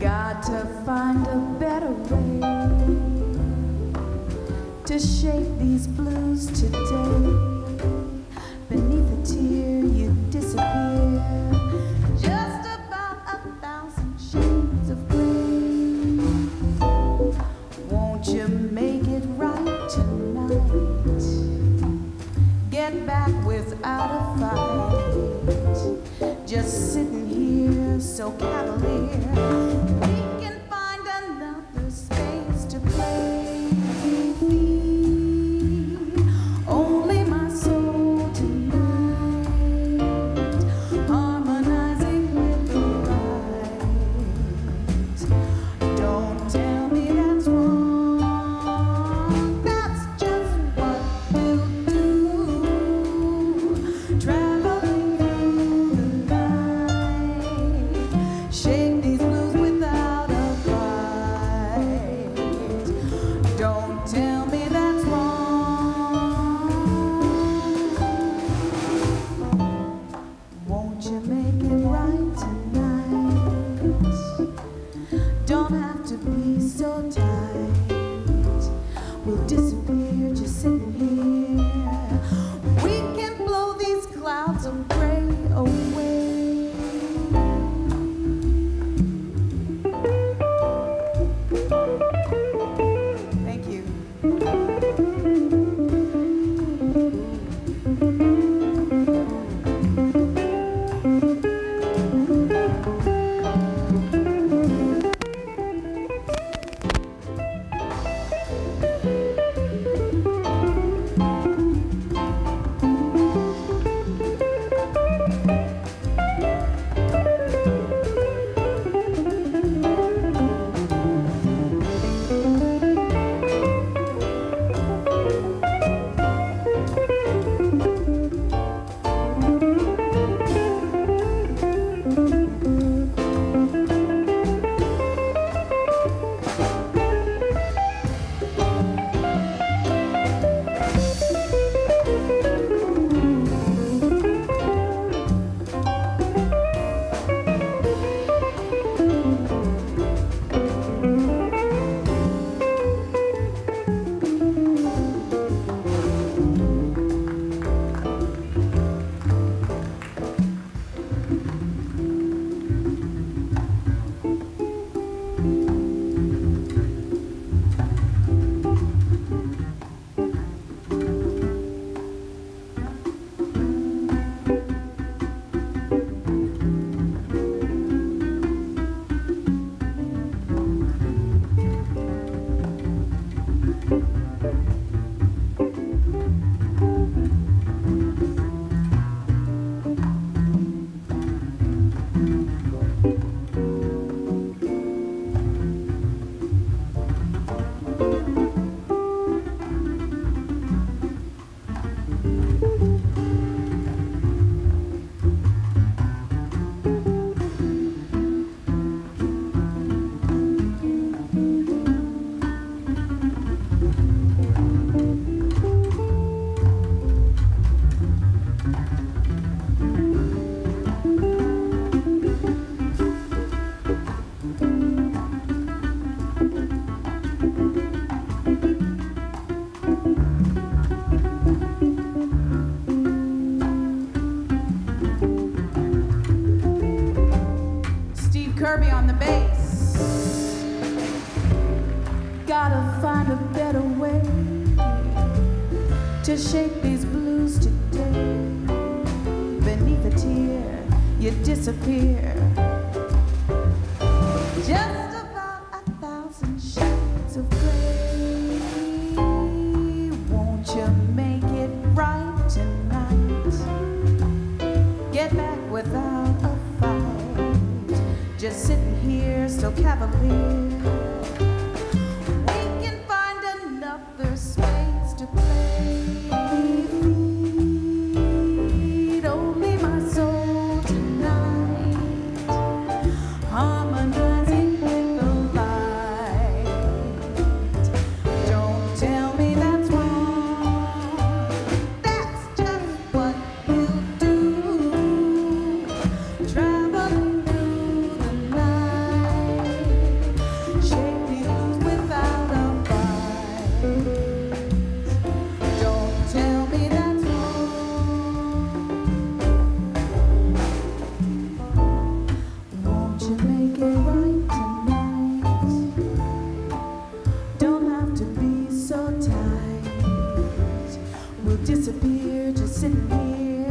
Got to find a better way to shape these blues today. Beneath a tear you disappear, just about 1,000 shades of gray. Won't you make it right tonight? Get back without a fight. Just sitting here so cavalier. We can find another space to play. Only my soul tonight, harmonizing with the right. Don't tell me that's wrong. That's just what we'll do. Traveling through the night, shake these blues without a fight. Don't tell me that's wrong. Won't you make it right tonight? Don't have to be so tight. We'll disappear just sitting here. We can blow these clouds of gray away. Thank you. to shake these blues today. Beneath a tear, you disappear. Just about 1,000 shades of gray. Won't you make it right tonight? Get back without a fight. Just sitting here so cavalier. We can find another space to play. Feed only my soul tonight. Harmonizing with the light. Don't tell me that's wrong. That's just what we'll do. Traveling through the night. Shake these without a fight. Don't tell me that's wrong. Won't you make it right tonight? Don't have to be so tight. We'll disappear just sitting here.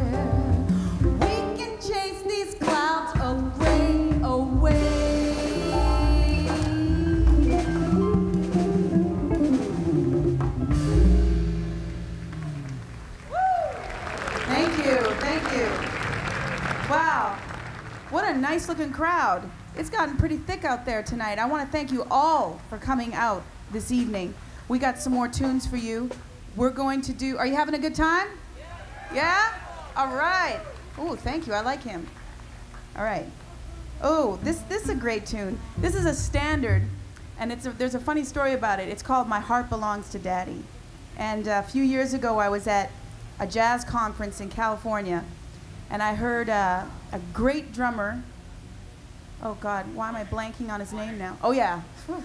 We can chase these clouds of gray away. Thank you, thank you. Wow, what a nice looking crowd. It's gotten pretty thick out there tonight. I want to thank you all for coming out this evening. We got some more tunes for you. We're going to do, are you having a good time? Yeah? All right. Oh, thank you, I like him. All right. Oh, this is a great tune. This is a standard, and there's a funny story about it. It's called My Heart Belongs to Daddy. And a few years ago, I was at a jazz conference in California, and I heard a great drummer. Oh God, why am I blanking on his name now? Oh yeah, Whew.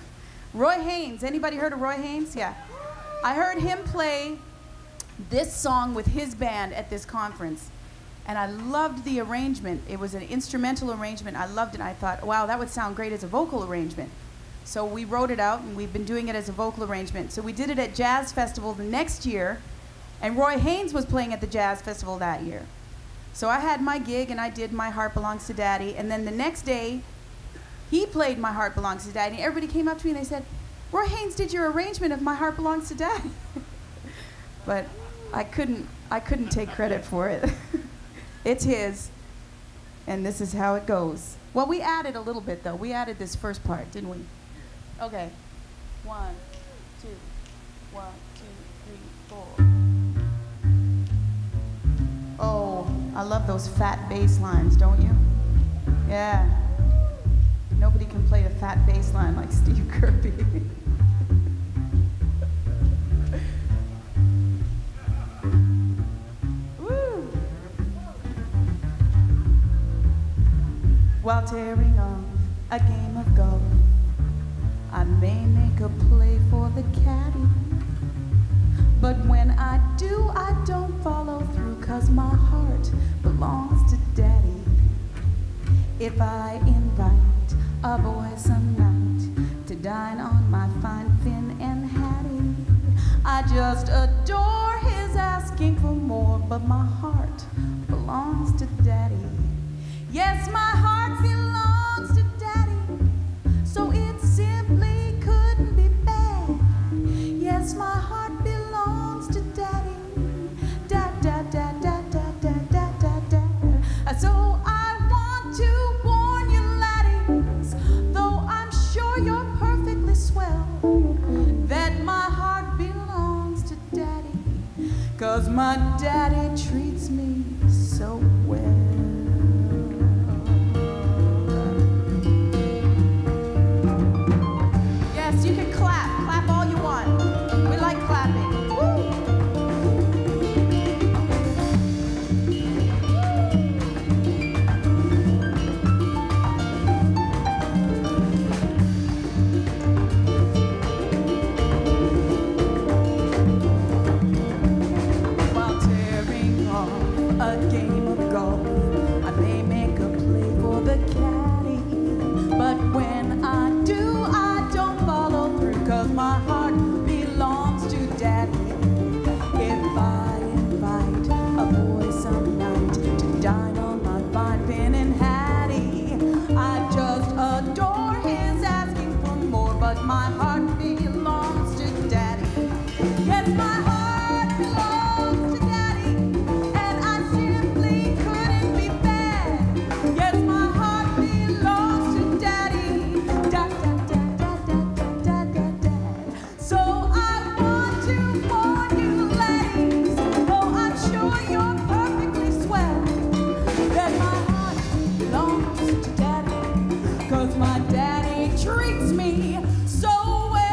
Roy Haynes. Anybody heard of Roy Haynes? Yeah. I heard him play this song with his band at this conference, and I loved the arrangement. It was an instrumental arrangement. I loved it. I thought, wow, that would sound great as a vocal arrangement. So we wrote it out, and we've been doing it as a vocal arrangement. So we did it at Jazz Festival the next year, and Roy Haynes was playing at the Jazz Festival that year. So I had my gig, and I did My Heart Belongs to Daddy, and then the next day, he played My Heart Belongs to Daddy, and everybody came up to me and they said, Roy Haynes did your arrangement of My Heart Belongs to Daddy. But I couldn't take credit for it. It's his, and this is how it goes. Well, we added a little bit, though. We added this first part, didn't we? Okay. 1, 2, 1, 2, 3, 4. Oh, I love those fat bass lines, don't you? Yeah. Nobody can play a fat bass line like Steve Kirby. Woo! While tearing off a game of golf, I may make a play for the caddy. But when I do, I don't follow through, 'cause my heart belongs to Daddy. If I invite a boy some night to dine on my fine Finn and Hattie, I just adore his asking for more, but my heart belongs to Daddy. Yes, my heart belongs to Daddy, so it simply couldn't be bad. Yes, my heart belongs to Daddy. Da da da da da da da da da. So I want to warn you, laddies, though I'm sure you're perfectly swell, that my heart belongs to Daddy, 'cause my daddy treats me so well. Yes, you can clap. Clap all you want. We like clapping. Woo! While tearing off but my heart belongs to Daddy. Yes, my heart belongs to Daddy, and I simply couldn't be bad. Yes, my heart belongs to Daddy. Da da da da da da da da. So I want to warn you, ladies, though I'm sure you're perfectly swell, that my heart belongs to Daddy, 'cause my daddy treats me so well.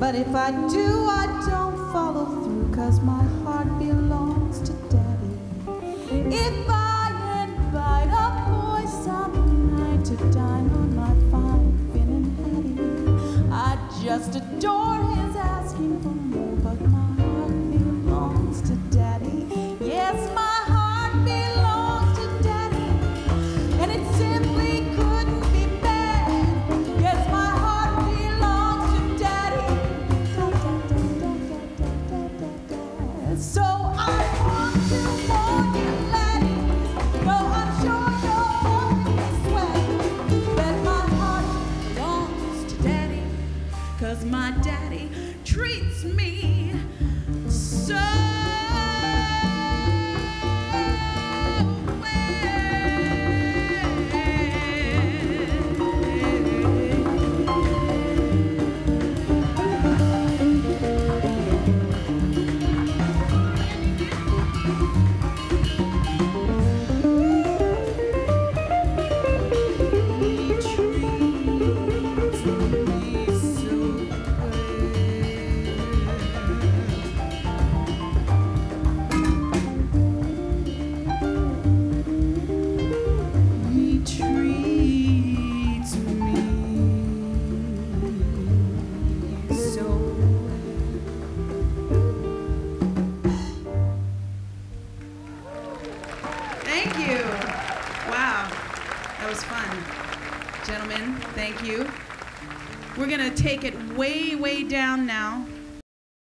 But if I do, I don't follow through, 'cause my heart belongs to Daddy. If I invite a boy just adore his asking for more, but my heart belongs to Daddy. Yes, my heart belongs to Daddy, and it simply couldn't be bad. Yes, my heart belongs to Daddy. So I want to warn you, laddie, though I'm sure you're already sweating, that my heart belongs to Daddy, 'cause my daddy treats me so Thank you. Wow, that was fun. Gentlemen, thank you. We're gonna take it way, way down now